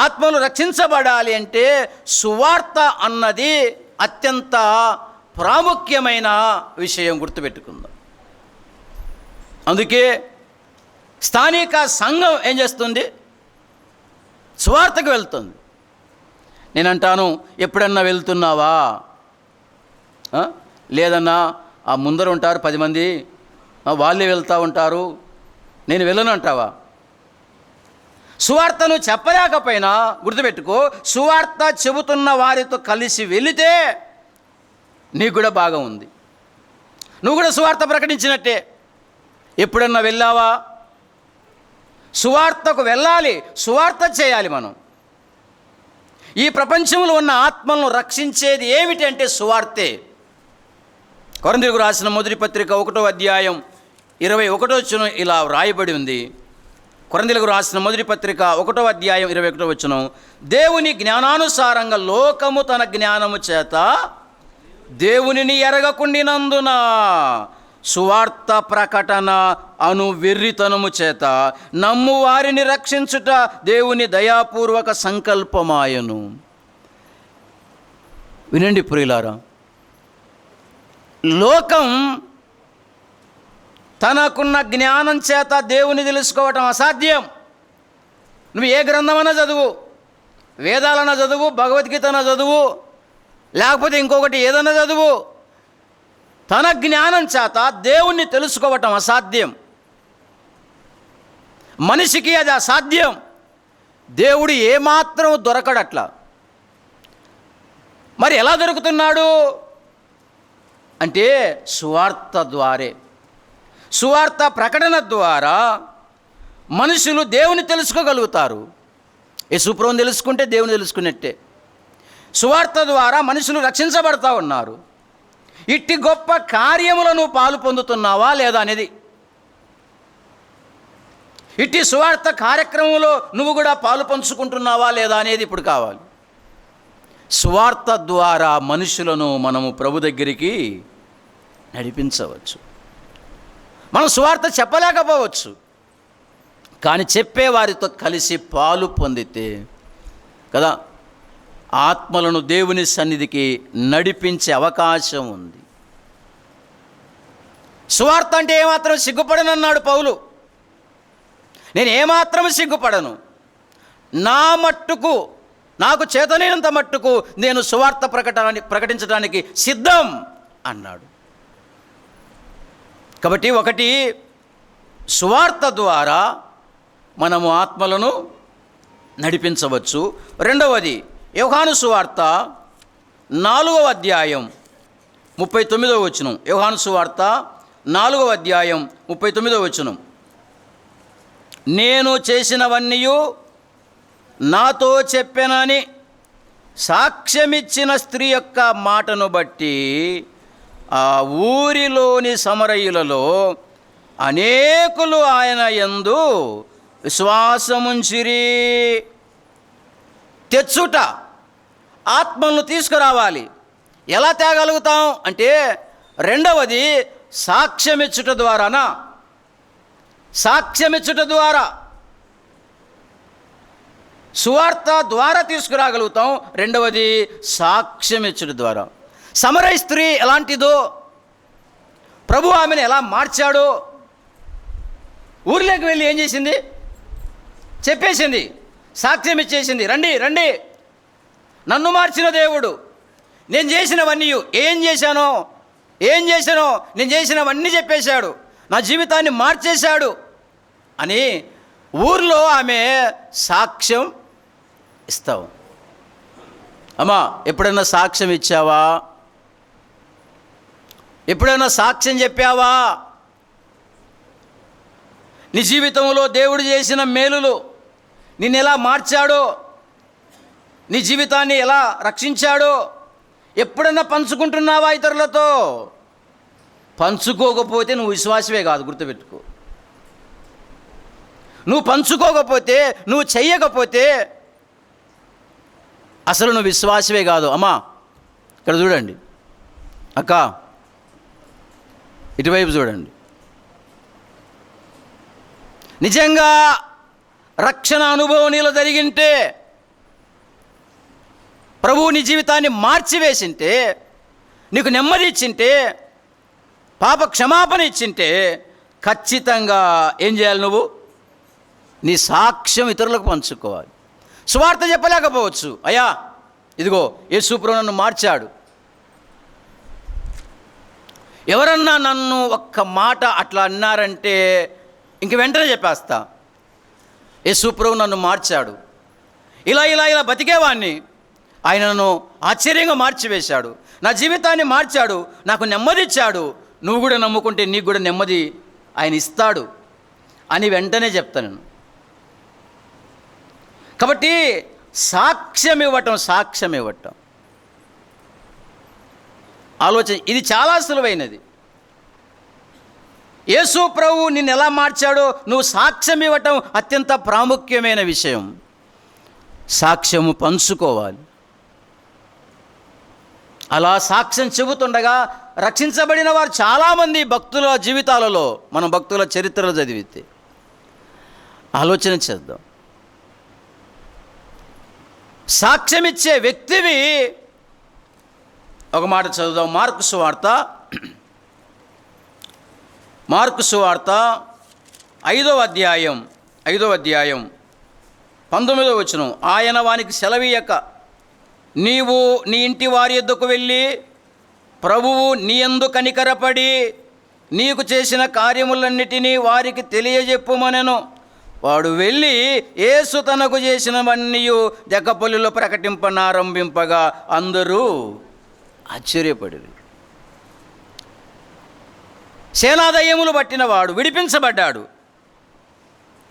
ఆత్మలు రక్షించబడాలి అంటే సువార్త అన్నది అత్యంత ప్రాముఖ్యమైన విషయం, గుర్తుపెట్టుకుందాం. అందుకే స్థానిక సంఘం ఏం చేస్తుంది? సువార్తకు వెళ్తుంది. నేనంటాను, ఎప్పుడన్నా వెళ్తున్నావా? లేదన్నా ఆ ముందర ఉంటారు 10 మంది, వాళ్ళే వెళ్తూ ఉంటారు, నేను వెళ్ళను అంటావా? సువార్తను చెప్పలేకపోయినా గుర్తుపెట్టుకో, సువార్త చెబుతున్న వారితో కలిసి వెళితే నీకు కూడా బాగా ఉంది, నువ్వు కూడా సువార్త ప్రకటించినట్టే. ఎప్పుడన్నా వెళ్ళావా? సువార్తకు వెళ్ళాలి, సువార్త చేయాలి. మనం ఈ ప్రపంచంలో ఉన్న ఆత్మలను రక్షించేది ఏమిటి అంటే సువార్తే. కొరింథీయులకు రాసిన మొదటి పత్రిక 1వ అధ్యాయం 21వ వచనం ఇలా వ్రాయబడి ఉంది. కొరింథీయులకు రాసిన మొదటి పత్రిక 1వ అధ్యాయం 21వ వచనం, దేవుని జ్ఞానానుసారంగా లోకము తన జ్ఞానము చేత దేవునిని ఎరగకుండినందున సువార్త ప్రకటన అను వెర్రితనము చేత నమ్ము వారిని రక్షించుట దేవుని దయాపూర్వక సంకల్పమాయను. వినండి ప్రియులారా, లోకం తనకున్న జ్ఞానం చేత దేవుని తెలుసుకోవటం అసాధ్యం. నువ్వు ఏ గ్రంథమన్నా చదువు, వేదాలన్నా చదువు, భగవద్గీతనా చదువు, లేకపోతే ఇంకొకటి ఏదన్నా చదువు, తన జ్ఞానం చేత దేవుణ్ణి తెలుసుకోవటం అసాధ్యం. మనిషికి అది అసాధ్యం. దేవుడు ఏమాత్రం దొరకడట్లా. మరి ఎలా దొరుకుతున్నాడు అంటే సువార్త ద్వారే. సువార్త ప్రకటన ద్వారా మనుషులు దేవుని తెలుసుకోగలుగుతారు. యేసుప్రభువుని తెలుసుకుంటే దేవుని తెలుసుకున్నట్టే. సువార్త ద్వారా మనుషులు రక్షించబడతా ఉన్నారు. ఇట్టి గొప్ప కార్యములను పాలు పొందుతున్నావా లేదా అనేది, ఇట్టి సువార్త కార్యక్రమంలో నువ్వు కూడా పాలు పంచుకుంటున్నావా లేదా అనేది ఇప్పుడు కావాలి. సువార్త ద్వారా మనుషులను మనము ప్రభు దగ్గరికి నడిపించవచ్చు. మనం సువార్త చెప్పలేకపోవచ్చు, కానీ చెప్పేవారితో కలిసి పాలు పొందితే కదా ఆత్మలను దేవుని సన్నిధికి నడిపించే అవకాశం ఉంది. సువార్త అంటే ఏమాత్రం సిగ్గుపడనన్నాడు పౌలు. నేను ఏమాత్రం సిగ్గుపడను, నా మట్టుకు నాకు చేతనైనంత మట్టుకు నేను సువార్త ప్రకటించడానికి సిద్ధం అన్నాడు. కాబట్టి ఒకటి, సువార్త ద్వారా మనము ఆత్మలను నడిపించవచ్చు. రెండవది, యోహాను సువార్త 4వ అధ్యాయం 39వ వచనం. యోహాను సువార్త 4వ అధ్యాయం 39వ వచనం, నేను చేసినవన్నీ నాతో చెప్పెనని సాక్ష్యమిచ్చిన స్త్రీ యొక్క మాటను బట్టి ఆ ఊరిలోని సమరయులలో అనేకులు ఆయన యందు విశ్వాసముంచిరి. తెచ్చుట, ఆత్మలను తీసుకురావాలి. ఎలా తేగలుగుతాం అంటే రెండవది సాక్ష్యమిచ్చుట ద్వారానా, సాక్ష్యమిచ్చుట ద్వారా, సువార్త ద్వారా తీసుకురాగలుగుతాం. రెండవది సాక్ష్యమిచ్చుట ద్వారా. సమరయ స్త్రీ ఎలాంటిదో, ప్రభు ఆమెను ఎలా మార్చాడో, ఊర్లోకి వెళ్ళి ఏం చేసింది, చెప్పేసింది, సాక్ష్యం ఇచ్చేసింది. రండి రండి, నన్ను మార్చిన దేవుడు, నేను చేసినవన్నీ, ఏం చేశానో నేను చేసినవన్నీ చెప్పేశాడు, నా జీవితాన్ని మార్చేశాడు అని ఊర్లో ఆమె సాక్ష్యం ఇస్తావు. అమ్మా, ఎప్పుడైనా సాక్ష్యం ఇచ్చావా? ఎప్పుడైనా సాక్ష్యం చెప్పావా? నీ జీవితంలో దేవుడు చేసిన మేలులు, నిన్ను ఎలా మార్చాడో, నీ జీవితాన్ని ఎలా రక్షించాడో ఎప్పుడన్నా పంచుకుంటున్నావా ఇతరులతో? పంచుకోకపోతే నువ్వు విశ్వాసమే కాదు, గుర్తుపెట్టుకో. నువ్వు పంచుకోకపోతే, నువ్వు చెయ్యకపోతే అసలు నువ్వు విశ్వాసమే కాదు. అమ్మా, ఇక్కడ చూడండి, అక్క ఇటువైపు చూడండి. నిజంగా రక్షణ అనుభవం నీలో జరిగింటే, ప్రభువు నీ జీవితాన్ని మార్చివేసింటే, నీకు నెమ్మది ఇచ్చింటే, పాప క్షమాపణ ఇచ్చింటే, ఖచ్చితంగా ఏం చేయాలి? నువ్వు నీ సాక్ష్యం ఇతరులకు పంచుకోవాలి. సువార్త చెప్పలేకపోవచ్చు, అయ్యా ఇదిగో యేసు ప్రభువు నన్ను మార్చాడు. ఎవరన్నా నన్ను ఒక్క మాట అట్లా అన్నారంటే ఇంక వెంటనే చెప్పేస్తా, యేసు ప్రభువు నన్ను మార్చాడు, ఇలా ఇలా ఇలా బతికేవాడిని, ఆయన నన్ను ఆశ్చర్యంగా మార్చివేశాడు, నా జీవితాన్ని మార్చాడు, నాకు నెమ్మది ఇచ్చాడు, నువ్వు కూడా నమ్ముకుంటే నీకు కూడా నెమ్మది ఆయన ఇస్తాడు అని వెంటనే చెప్తాను నేను. కాబట్టి సాక్ష్యం ఇవ్వటం ఆలోచన, ఇది చాలా సులువైనది. యేసు ప్రభువు నిన్ను ఎలా మార్చాడో నువ్వు సాక్ష్యం ఇవ్వటం అత్యంత ప్రాముఖ్యమైన విషయం. సాక్ష్యము పంచుకోవాలి. అలా సాక్ష్యం చెబుతుండగా రక్షించబడిన వారు చాలామంది భక్తుల జీవితాలలో, మనం భక్తుల చరిత్రలు చదివితే ఆలోచన చేద్దాం. సాక్ష్యమిచ్చే వ్యక్తివి, ఒక మాట చదువుదాం. మార్కు సువార్త 5వ అధ్యాయం 19వ వచనం. ఆయన వానికి సెలవీయక, నీవు నీ ఇంటి వారి యొద్దకు వెళ్ళి ప్రభువు నీ యందు కనికరపడి నీకు చేసిన కార్యములన్నిటినీ వారికి తెలియజెప్పుమనెను. వాడు వెళ్ళి యేసు తనకు చేసినవన్నీ దెక్కపల్లిలో ప్రకటింపనారంభింపగా అందరూ ఆశ్చర్యపడిరి. సేనాదయ్యములు పట్టినవాడు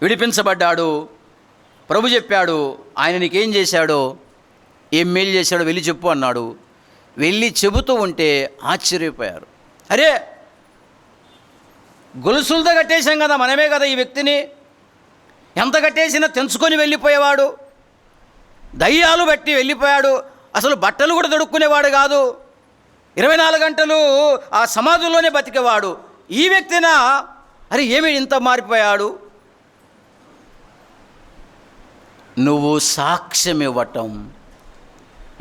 విడిపించబడ్డాడు. ప్రభు చెప్పాడు, ఆయన నీకేం చేశాడో, ఏం మేలు చేశాడో వెళ్ళి చెప్పు అన్నాడు. వెళ్ళి చెబుతూ ఉంటే ఆశ్చర్యపోయారు. అరే, గొలుసులతో కట్టేశాం కదా, మనమే కదా ఈ వ్యక్తిని, ఎంత కట్టేసినా తెంచుకొని వెళ్ళిపోయేవాడు, దయ్యాలు బట్టి వెళ్ళిపోయాడు, అసలు బట్టలు కూడా తొడుక్కునేవాడు కాదు, 24 గంటలు ఆ సమాధుల్లోనే బతికేవాడు, ఈ వ్యక్తినా? అరే ఏమి ఇంత మారిపోయాడు? నువ్వు సాక్ష్యం ఇవ్వటం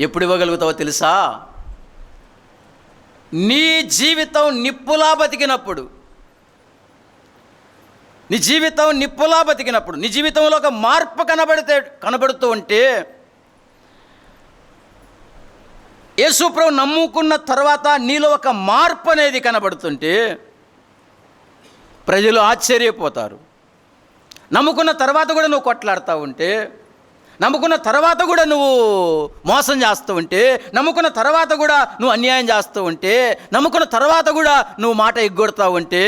ఎప్పుడు ఇవ్వగలుగుతావో తెలుసా? నీ జీవితం నిప్పులా బతికినప్పుడు, నీ జీవితంలో ఒక మార్పు కనబడుతూ ఉంటే, యేసు ప్రభువు నమ్ముకున్న తర్వాత నీలో ఒక మార్పు అనేది కనబడుతుంటే ప్రజలు ఆశ్చర్యపోతారు. నమ్ముకున్న తర్వాత కూడా నువ్వు కొట్లాడుతూ ఉంటే, నమ్ముకున్న తర్వాత కూడా నువ్వు మోసం చేస్తూ ఉంటే, నమ్ముకున్న తర్వాత కూడా నువ్వు అన్యాయం చేస్తూ ఉంటే, నమ్ముకున్న తర్వాత కూడా నువ్వు మాట ఎగ్గొడతా ఉంటే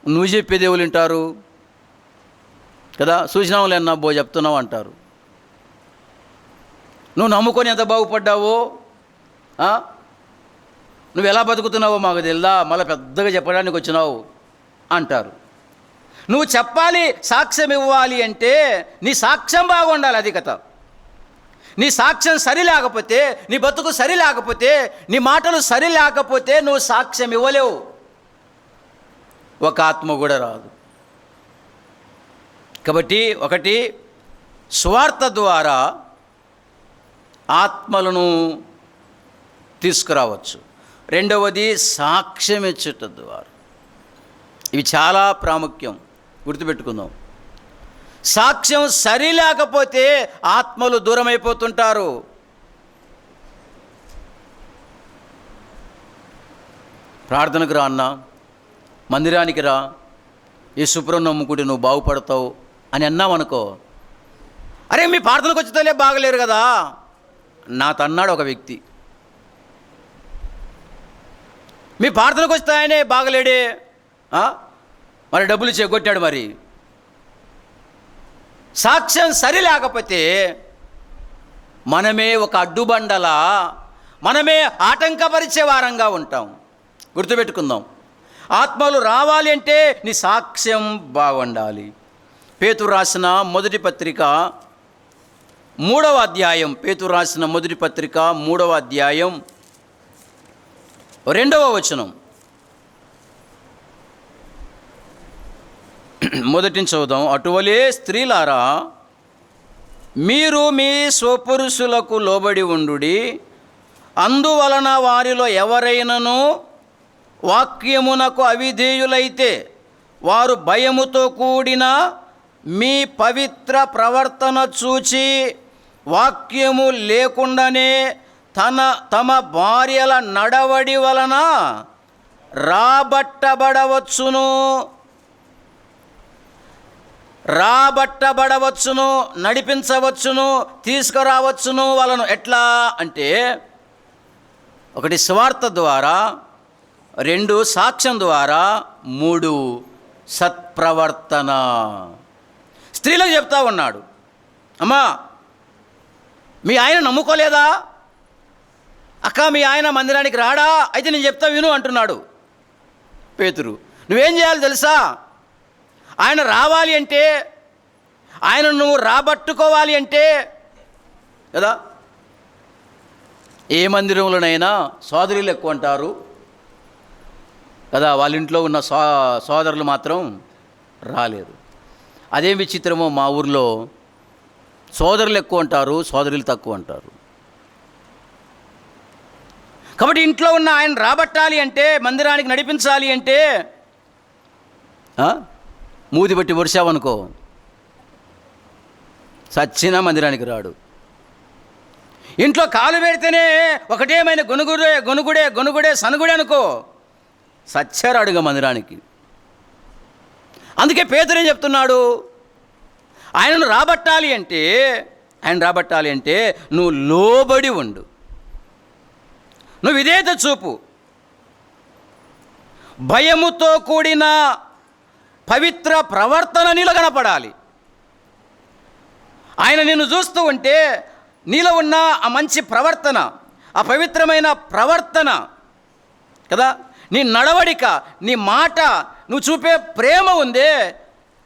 నువ్వు చెప్పేది ఎవరు వింటారు కదా? చూసినావులే అన్నా బో చెప్తున్నావు అంటారు. నువ్వు నమ్ముకొని ఎంత బాగుపడ్డావో, నువ్వు ఎలా బతుకుతున్నావో మాకు తెలుదా, మళ్ళీ పెద్దగా చెప్పడానికి వచ్చినావు అంటారు. నువ్వు చెప్పాలి, సాక్ష్యం ఇవ్వాలి అంటే నీ సాక్ష్యం బాగుండాలి. అది కథ. నీ సాక్ష్యం సరి లేకపోతే, నీ బతుకు సరి లేకపోతే, నీ మాటలు సరి లేకపోతే నువ్వు సాక్ష్యం ఇవ్వలేవు. ఒక ఆత్మ కూడా రాదు. కాబట్టి ఒకటి, సువార్త ద్వారా ఆత్మలను తీసుకురావచ్చు. రెండవది, సాక్ష్యం ఇచ్చుట ద్వారా. ఇవి చాలా ప్రాముఖ్యం, గుర్తుపెట్టుకుందాం. సాక్ష్యం సరి లేకపోతే ఆత్మలు దూరం అయిపోతుంటారు. ప్రార్థనకు రా అన్నా, మందిరానికి రా, యేసుప్రభువుని నమ్ముకుంటే నువ్వు బాగుపడతావు అని అన్నామనుకో, అరే మీ ప్రార్థనకు వచ్చితేలే బాగలేరు కదా నాతో అన్నాడు ఒక వ్యక్తి. మీ ప్రార్థనకు వస్తే ఆయనే బాగలేడే, మరి డబ్బులు చెగొట్టాడు. మరి సాక్ష్యం సరి లేకపోతే మనమే ఒక అడ్డుబండలా, మనమే ఆటంకపరిచే వారంగా ఉంటాం. గుర్తుపెట్టుకుందాం. ఆత్మలు రావాలి అంటే నీ సాక్ష్యం బాగుండాలి. పేతురు రాసిన మొదటి పత్రిక 3వ అధ్యాయం, పేతురు రాసిన మొదటి పత్రిక 3వ అధ్యాయం 2వ వచనం. మొదటిని చదువుదాం. అటువలే స్త్రీలారా, మీరు మీ స్వపురుషులకు లోబడి ఉండుడి. అందువలన వారిలో ఎవరైనను వాక్యమునకు అవిధేయులైతే వారు భయముతో కూడిన మీ పవిత్ర ప్రవర్తన చూచి వాక్యము లేకుండానే తమ భార్యల నడవడి వలన రాబట్టబడవచ్చును, నడిపించవచ్చును, తీసుకురావచ్చును వాళ్ళను. ఎట్లా అంటే, ఒకటి స్వార్థ ద్వారా, 2 సాక్ష్యం ద్వారా, 3 సత్ప్రవర్తన. స్త్రీలకు చెప్తా ఉన్నాడు, అమ్మా మీ ఆయన నమ్ముకోలేదా? అక్క మీ ఆయన మందిరానికి రాడా? అయితే నేను చెప్తా విను అంటున్నాడు పేతురు. నువ్వేం చేయాలి తెలుసా? ఆయన రావాలి అంటే, ఆయన నువ్వు రాబట్టుకోవాలి అంటే కదా. ఏ మందిరంలోనైనా సోదరులు ఎక్కువ అంటారు కదా, వాళ్ళ ఇంట్లో ఉన్న సోదరులు మాత్రం రాలేరు. అదేం విచిత్రమో, మా ఊర్లో సోదరులు ఎక్కువ అంటారు, సోదరులు తక్కువ అంటారు. కాబట్టి ఇంట్లో ఉన్న ఆయన రాబట్టాలి అంటే, మందిరానికి నడిపించాలి అంటే మూది బట్టి వర్షావనుకో సచ్చినా మందిరానికి రాడు. ఇంట్లో కాలు పెడితేనే ఒకటేమైనా గొనుగుడే సనుగుడే అనుకో, సచ్చారాడుగా మందిరానికి. అందుకే పేతురు ఏం చెప్తున్నాడు, ఆయనను రాబట్టాలి అంటే నువ్వు లోబడి ఉండు, నువ్వు విధేయత చూపు, భయముతో కూడిన పవిత్ర ప్రవర్తన నీలో కనపడాలి. ఆయన నిన్ను చూస్తూ ఉంటే నీలో ఉన్న ఆ మంచి ప్రవర్తన, ఆ పవిత్రమైన ప్రవర్తన కదా, నీ నడవడిక, నీ మాట, నువ్వు చూపే ప్రేమ ఉందే,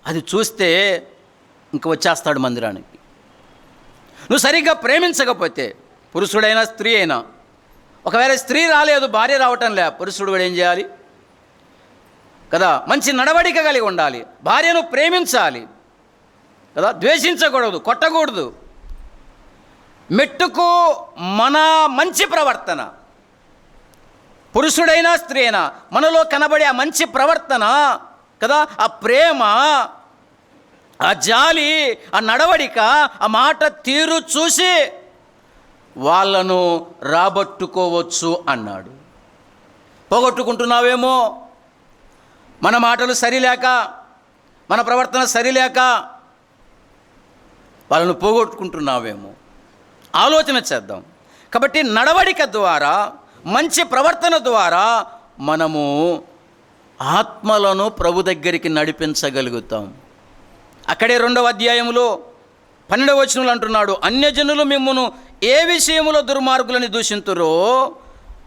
అది చూస్తే ఇంక వచ్చేస్తాడు మందిరానికి. నువ్వు సరిగ్గా ప్రేమించకపోతే, పురుషుడైనా స్త్రీ అయినా, ఒకవేళ స్త్రీ రాలేదు, భార్య రావటం లే, పురుషుడు కూడా ఏం చేయాలి కదా, మంచి నడవడిక కలిగి ఉండాలి, భార్యను ప్రేమించాలి కదా, ద్వేషించకూడదు, కొట్టకూడదు. మెట్టుకు మన మంచి ప్రవర్తన, పురుషుడైనా స్త్రీ అయినా మనలో కనబడే ఆ మంచి ప్రవర్తన కదా, ఆ ప్రేమ, ఆ జాలి, ఆ నడవడిక, ఆ మాట తీరు చూసి వాళ్ళను రాబట్టుకోవచ్చు అన్నాడు. పోగొట్టుకుంటున్నావేమో, మన మాటలు సరిలేక, మన ప్రవర్తన సరిలేక వాళ్ళను పోగొట్టుకుంటున్నావేమో, ఆలోచన చేద్దాం. కాబట్టి నడవడిక ద్వారా, మంచి ప్రవర్తన ద్వారా మనము ఆత్మలను ప్రభు దగ్గరికి నడిపించగలుగుతాం. అక్కడే 2వ అధ్యాయంలో 12వ వచనంలో అంటున్నాడు, అన్యజనులు మిమ్మును ఏ విషయములో దుర్మార్గులని దూషింతురో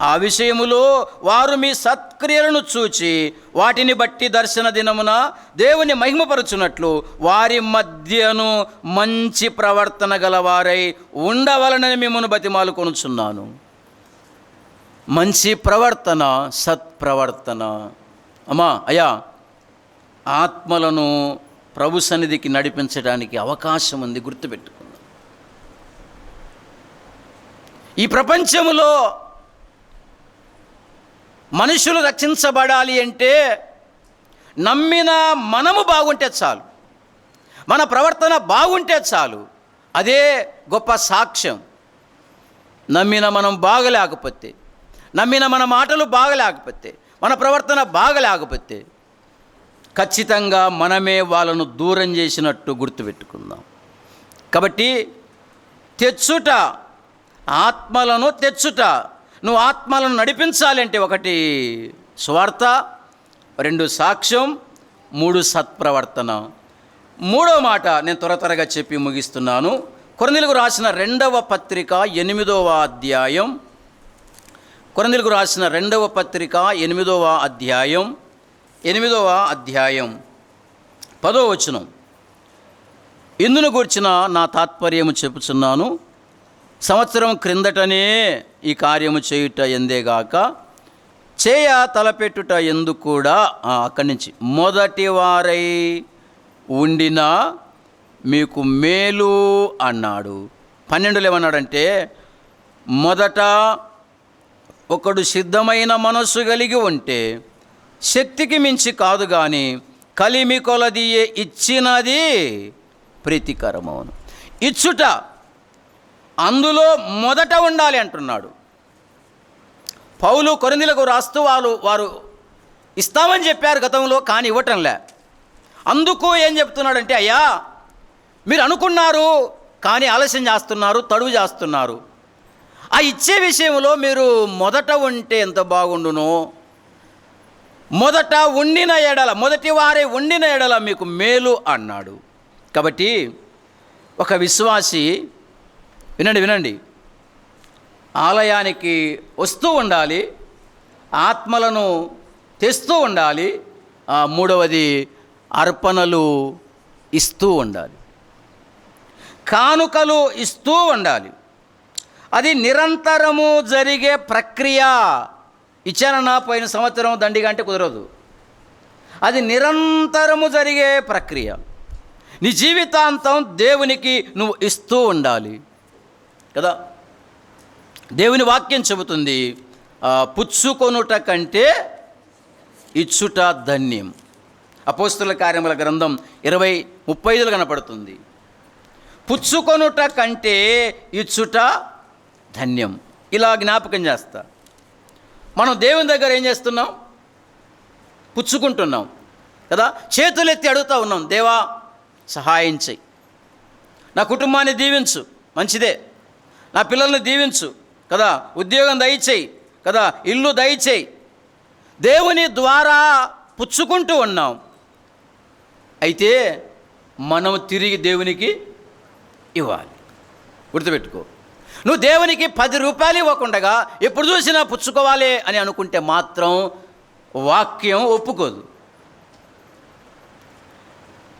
ఆ విషయములో వారు మీ సత్క్రియలను చూచి వాటిని బట్టి దర్శన దినమున దేవుని మహిమపరచునట్లు వారి మధ్యను మంచి ప్రవర్తన గలవారై ఉండవలనని మిమ్మల్ని బతిమాలుకొనుచున్నాను. మంచి ప్రవర్తన, సత్ప్రవర్తన. అమ్మా అయ్యా, ఆత్మలను ప్రభు సన్నిధికి నడిపించడానికి అవకాశం ఉంది, గుర్తుపెట్టుకుందాం. ఈ ప్రపంచంలో మనుషులు రక్షించబడాలి అంటే నమ్మిన మనము బాగుంటే చాలు, మన ప్రవర్తన బాగుంటే చాలు. అదే గొప్ప సాక్ష్యం. నమ్మిన మనం బాగలేకపోతే, నమ్మిన మన మాటలు బాగలేకపోతే, మన ప్రవర్తన బాగలేకపోతే ఖచ్చితంగా మనమే వాళ్ళను దూరం చేసినట్టు గుర్తుపెట్టుకుందాం. కాబట్టి తెచ్చుట, ఆత్మలను తెచ్చుట. నువ్వు ఆత్మలను నడిపించాలంటే 1 సువార్త, 2 సాక్ష్యం, 3 సత్ప్రవర్తన. 3వ మాట నేను త్వరగా చెప్పి ముగిస్తున్నాను. కొరింథీయులకు రాసిన 2వ పత్రిక 8వ అధ్యాయం. కొరింథీయులకు రాసిన 2వ పత్రిక 8వ అధ్యాయం 10వ వచనం. ఇందును గూర్చిన నా తాత్పర్యము చెప్పుచున్నాను. సంవత్సరం క్రిందటనే ఈ కార్యము చేయుట ఎందేగాక చేయ తలపెట్టుట ఎందు కూడా, అక్కడి నుంచి మొదటి వారై ఉండిన మీకు మేలు అన్నాడు. 12లో ఏమన్నాడంటే, మొదట ఒకడు సిద్ధమైన మనస్సు కలిగి ఉంటే శక్తికి మించి కాదు కానీ కలిమి కొలది ఇచ్చినది ప్రీతికరమవును. ఇచ్చుట, అందులో మొదట ఉండాలి అంటున్నాడు పౌలు. కొరింథీయులకు రాస్తూ వారు ఇస్తామని చెప్పారు గతంలో, కానీ ఇవ్వటంలే. అందుకు ఏం చెప్తున్నాడంటే, అయ్యా మీరు అనుకున్నారు కానీ ఆలస్యం చేస్తున్నారు, తడువు చేస్తున్నారు. ఆ ఇచ్చే విషయంలో మీరు మొదట ఉంటే ఎంత బాగుండునో. మొదట ఉండిన ఎడల, మొదటి వారే ఉండిన ఎడల మీకు మేలు అన్నాడు. కాబట్టి ఒక విశ్వాసి, వినండి, ఆలయానికి వస్తూ ఉండాలి, ఆత్మలను తెస్తూ ఉండాలి. 3వది అర్పణలు ఇస్తూ ఉండాలి, కానుకలు ఇస్తూ ఉండాలి. అది నిరంతరము జరిగే ప్రక్రియ. ఇచ్చానన్నా పోయిన సంవత్సరం దండిగా అంటే కుదరదు. అది నిరంతరము జరిగే ప్రక్రియ. నీ జీవితాంతం దేవునికి నువ్వు ఇస్తూ ఉండాలి కదా. దేవుని వాక్యం చెబుతుంది, పుచ్చుకొనుట కంటే ఇచ్చుట ధన్యం. అపోస్తుల కార్యముల గ్రంథం 20:35 కనపడుతుంది. పుచ్చుకొనుట కంటే ఇచ్చుట ధన్యం. ఇలా జ్ఞాపకం చేస్తా. మనం దేవుని దగ్గర ఏం చేస్తున్నాం? పుచ్చుకుంటున్నాం కదా. చేతులెత్తి అడుగుతూ ఉన్నాం, దేవా సహాయం చెయ్యి, నా కుటుంబాన్ని దీవించు, మంచిదే, నా పిల్లల్ని దీవించు కదా, ఉద్యోగం దయచేయి కదా, ఇల్లు దయచేయి. దేవుని ద్వారా పుచ్చుకుంటూ ఉన్నాం. అయితే మనం తిరిగి దేవునికి ఇవ్వాలి. గుర్తుపెట్టుకో. నువ్వు దేవునికి 10 రూపాయలు ఇవ్వకుండగా ఎప్పుడు చూసినా పుచ్చుకోవాలి అని అనుకుంటే మాత్రం వాక్యం ఒప్పుకోదు.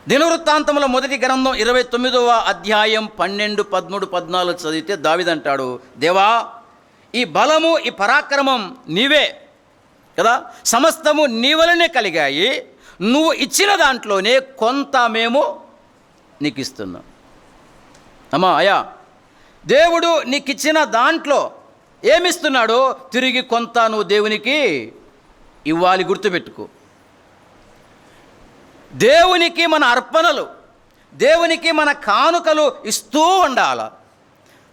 దినవృత్తాంతముల మొదటి గ్రంథం 29వ అధ్యాయం 12, 13, 14 చదివితే దావీదంటాడు, దేవా ఈ బలము, ఈ పరాక్రమం నీవే కదా, సమస్తము నీ వలనే కలిగాయి, నువ్వు ఇచ్చిన దాంట్లోనే కొంత మేము నీకు ఇస్తున్నాం. అమ్మా అయ్యా, దేవుడు నీకు ఇచ్చిన దాంట్లో ఏమిస్తున్నాడో తిరిగి కొంత నువ్వు దేవునికి ఇవ్వాలి. గుర్తుపెట్టుకో. దేవునికి మన అర్పణలు, దేవునికి మన కానుకలు ఇస్తూ ఉండాల.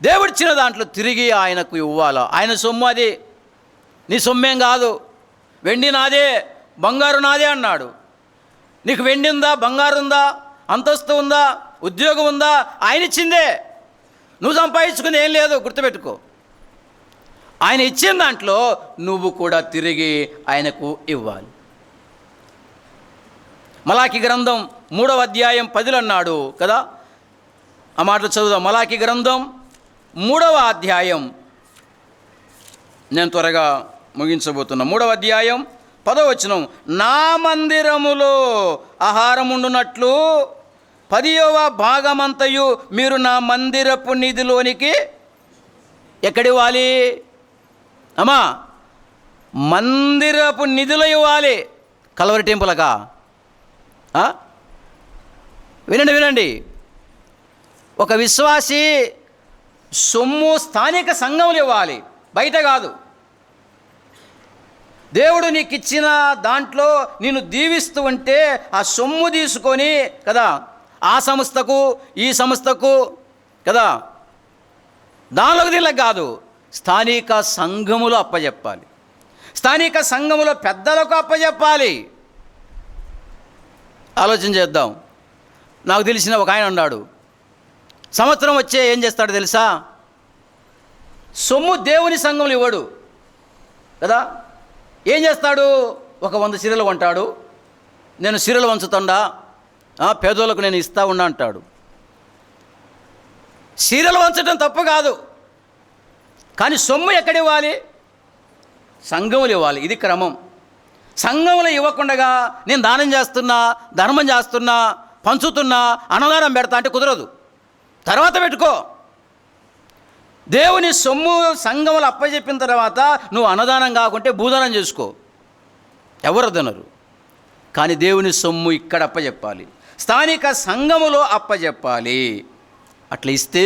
దేవుడిచ్చిన దాంట్లో తిరిగి ఆయనకు ఇవ్వాలా. ఆయన సొమ్ము అది, నీ సొమ్మేం కాదు. వెండి నాదే, బంగారు నాదే అన్నాడు. నీకు వెండి ఉందా, బంగారు ఉందా, అంతస్తు ఉందా, ఉద్యోగం ఉందా, ఆయన ఇచ్చిందే. నువ్వు సంపాదించుకుని ఏం లేదు. గుర్తుపెట్టుకో. ఆయన ఇచ్చిన దాంట్లో నువ్వు కూడా తిరిగి ఆయనకు ఇవ్వాలి. మలాకి గ్రంథం 3వ అధ్యాయం 10 అన్నాడు కదా. ఆ మాటలు చదువుదాం. మలాకి గ్రంథం 3వ అధ్యాయం నేను త్వరగా ముగించబోతున్నా. 3వ అధ్యాయం 10వ వచనం, నా మందిరములో ఆహారం ఉండునట్లు 10వ భాగమంతయు మీరు నా మందిరపు నిధిలోనికి ఎక్కడివ్వాలి అమ్మా? మందిరపు నిధులు ఇవ్వాలి. కల్వరి టెంపుల్గా వినండి. ఒక విశ్వాసి సొమ్ము స్థానిక సంఘములు ఇవ్వాలి, బయట కాదు. దేవుడు నీకు ఇచ్చిన దాంట్లో నేను దీవిస్తూ ఉంటే ఆ సొమ్ము తీసుకొని కదా ఆ సంస్థకు ఈ సంస్థకు కదా దానిలోకి దీనికి కాదు, స్థానిక సంఘములు అప్పచెప్పాలి. స్థానిక సంఘములో పెద్దలకు అప్పచెప్పాలి. ఆలోచన చేద్దాం. నాకు తెలిసిన ఒక ఆయన ఉన్నాడు, సంవత్సరం వచ్చే ఏం చేస్తాడు తెలుసా? సొమ్ము దేవుని సంఘంలో ఇవ్వడు కదా. ఏం చేస్తాడు? ఒక 100 చీరలు కొంటాడు. నేను చీరలు వంచుతుండా, పేదోళ్ళకు నేను ఇస్తా ఉన్నా అంటాడు. చీరలు వంచడం తప్పు కాదు, కానీ సొమ్ము ఎక్కడ ఇవ్వాలి? సంఘములు ఇవ్వాలి. ఇది క్రమం. సంఘములు ఇవ్వకుండా నేను దానం చేస్తున్నా, ధర్మం చేస్తున్నా, పంచుతున్నా, అన్నదానం పెడతా అంటే కుదరదు. తర్వాత పెట్టుకో. దేవుని సొమ్ము సంఘములు అప్పచెప్పిన తర్వాత నువ్వు అన్నదానం కాకుంటే భూదానం చేసుకో, ఎవరు తినరు. కానీ దేవుని సొమ్ము ఇక్కడ అప్పచెప్పాలి, స్థానిక సంఘములో అప్పచెప్పాలి. అట్లా ఇస్తే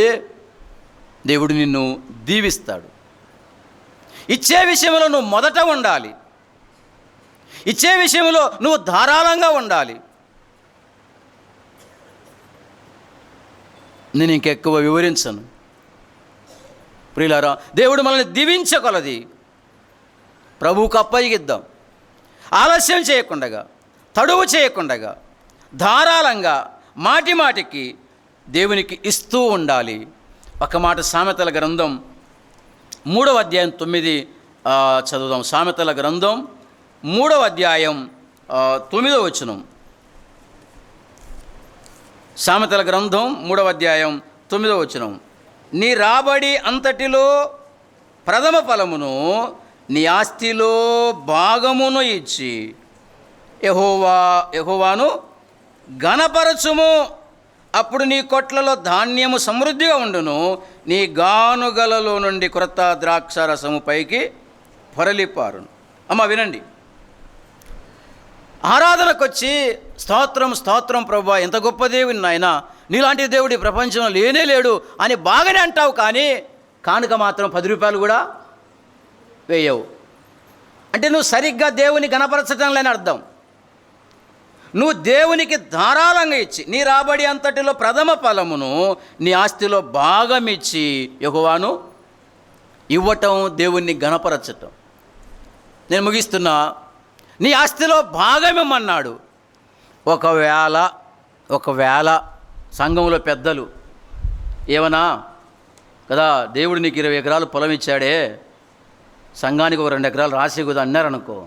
దేవుడు నిన్ను దీవిస్తాడు. ఇచ్చే విషయంలో నువ్వు మొదట ఉండాలి. ఇచ్చే విషయంలో నువ్వు ధారాళంగా ఉండాలి. నేను ఇంకెక్కువ వివరించను. ప్రియులారా, దేవుడు మనల్ని దీవించగలది. ప్రభువుకు అప్పగిద్దాం. ఆలస్యం చేయకుండా, తడువు చేయకుండా, ధారాళంగా మాటి మాటికి దేవునికి ఇస్తూ ఉండాలి. ఒక మాట సామెతల గ్రంథం 3వ అధ్యాయం 9 చదువుదాం. సామెతల గ్రంథం 3వ అధ్యాయం 9వ వచనం. సామెతల గ్రంథం 3వ అధ్యాయం 9వ వచనం, నీ రాబడి అంతటిలో ప్రథమ ఫలమును నీ ఆస్తిలో భాగమును ఇచ్చి యెహోవాను ఘనపరచుము. అప్పుడు నీ కొట్లలో ధాన్యము సమృద్ధిగా ఉండును, నీ గానుగలలో నుండి క్రొత్త ద్రాక్ష రసము పైకి పొరలిపారును. అమ్మ వినండి. ఆరాధనకు వచ్చి స్తోత్రం స్తోత్రం ప్రభువా, ఎంత గొప్ప దేవుని నాయన, నీలాంటి దేవుడి ప్రపంచంలో లేనే లేడు అని బాగానే అంటావు. కానీ కానుక మాత్రం 10 రూపాయలు కూడా వేయవు. అంటే నువ్వు సరిగ్గా దేవుని గణపరచడం లేని అర్థం. నువ్వు దేవునికి ధారాళంగా ఇచ్చి నీ రాబడి అంతటిలో ప్రథమ ఫలమును నీ ఆస్తిలో భాగం ఇచ్చి యెహోవాను ఇవ్వటం, దేవుణ్ణి గణపరచటం. నేను ముగిస్తున్నా. నీ ఆస్తిలో భాగం ఇమ్మన్నాడు. ఒకవేళ సంఘంలో పెద్దలు ఏమన్నా కదా, దేవుడు నీకు 20 ఎకరాలు పొలం ఇచ్చాడే, సంఘానికి ఒక 2 ఎకరాలు రాసి కుదా అన్నారనుకో,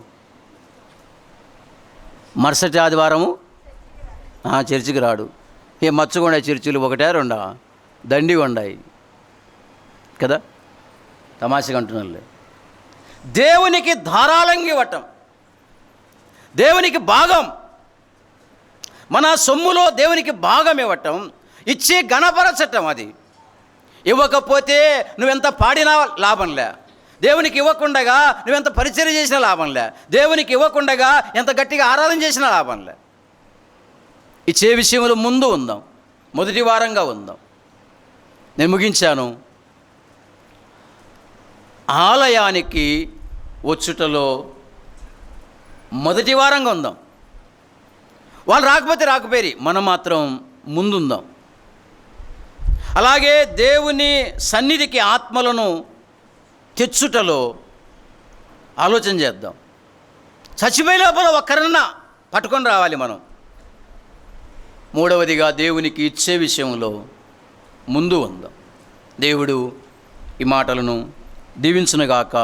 మరుసటి ఆదివారము చర్చికి రాడు. ఏ మచ్చుకొండ చర్చిలు 1 2 దండి ఉన్నాయి కదా, తమాషగా అంటున్నారులే. దేవునికి ధారాళంగా ఇవ్వటం, దేవునికి భాగం, మన సొమ్ములో దేవునికి భాగం ఇవ్వటం, ఇచ్చి గణపరచటం. అది ఇవ్వకపోతే నువ్వెంత పాడినా లాభంలే, దేవునికి ఇవ్వకుండగా నువ్వెంత పరిచర్య చేసినా లాభంలే, దేవునికి ఇవ్వకుండగా ఎంత గట్టిగా ఆరాధన చేసినా లాభంలే. ఇచ్చే విషయంలో ముందు ఉందాం, మొదటి వారంగా ఉందాం. నేను ముగించాను. ఆలయానికి వచ్చుటలో మొదటి వారంగా ఉందాం. వాళ్ళు రాకపోతే రాకపోయి, మనం మాత్రం ముందుందాం. అలాగే దేవుని సన్నిధికి ఆత్మలను తెచ్చుటలో ఆలోచన చేద్దాం. చచ్చిపోయే లోపల ఒక్కరన్నా పట్టుకొని రావాలి మనం. మూడవదిగా దేవునికి ఇచ్చే విషయంలో ముందు ఉందాం. దేవుడు ఈ మాటలను దీవించునుగాక.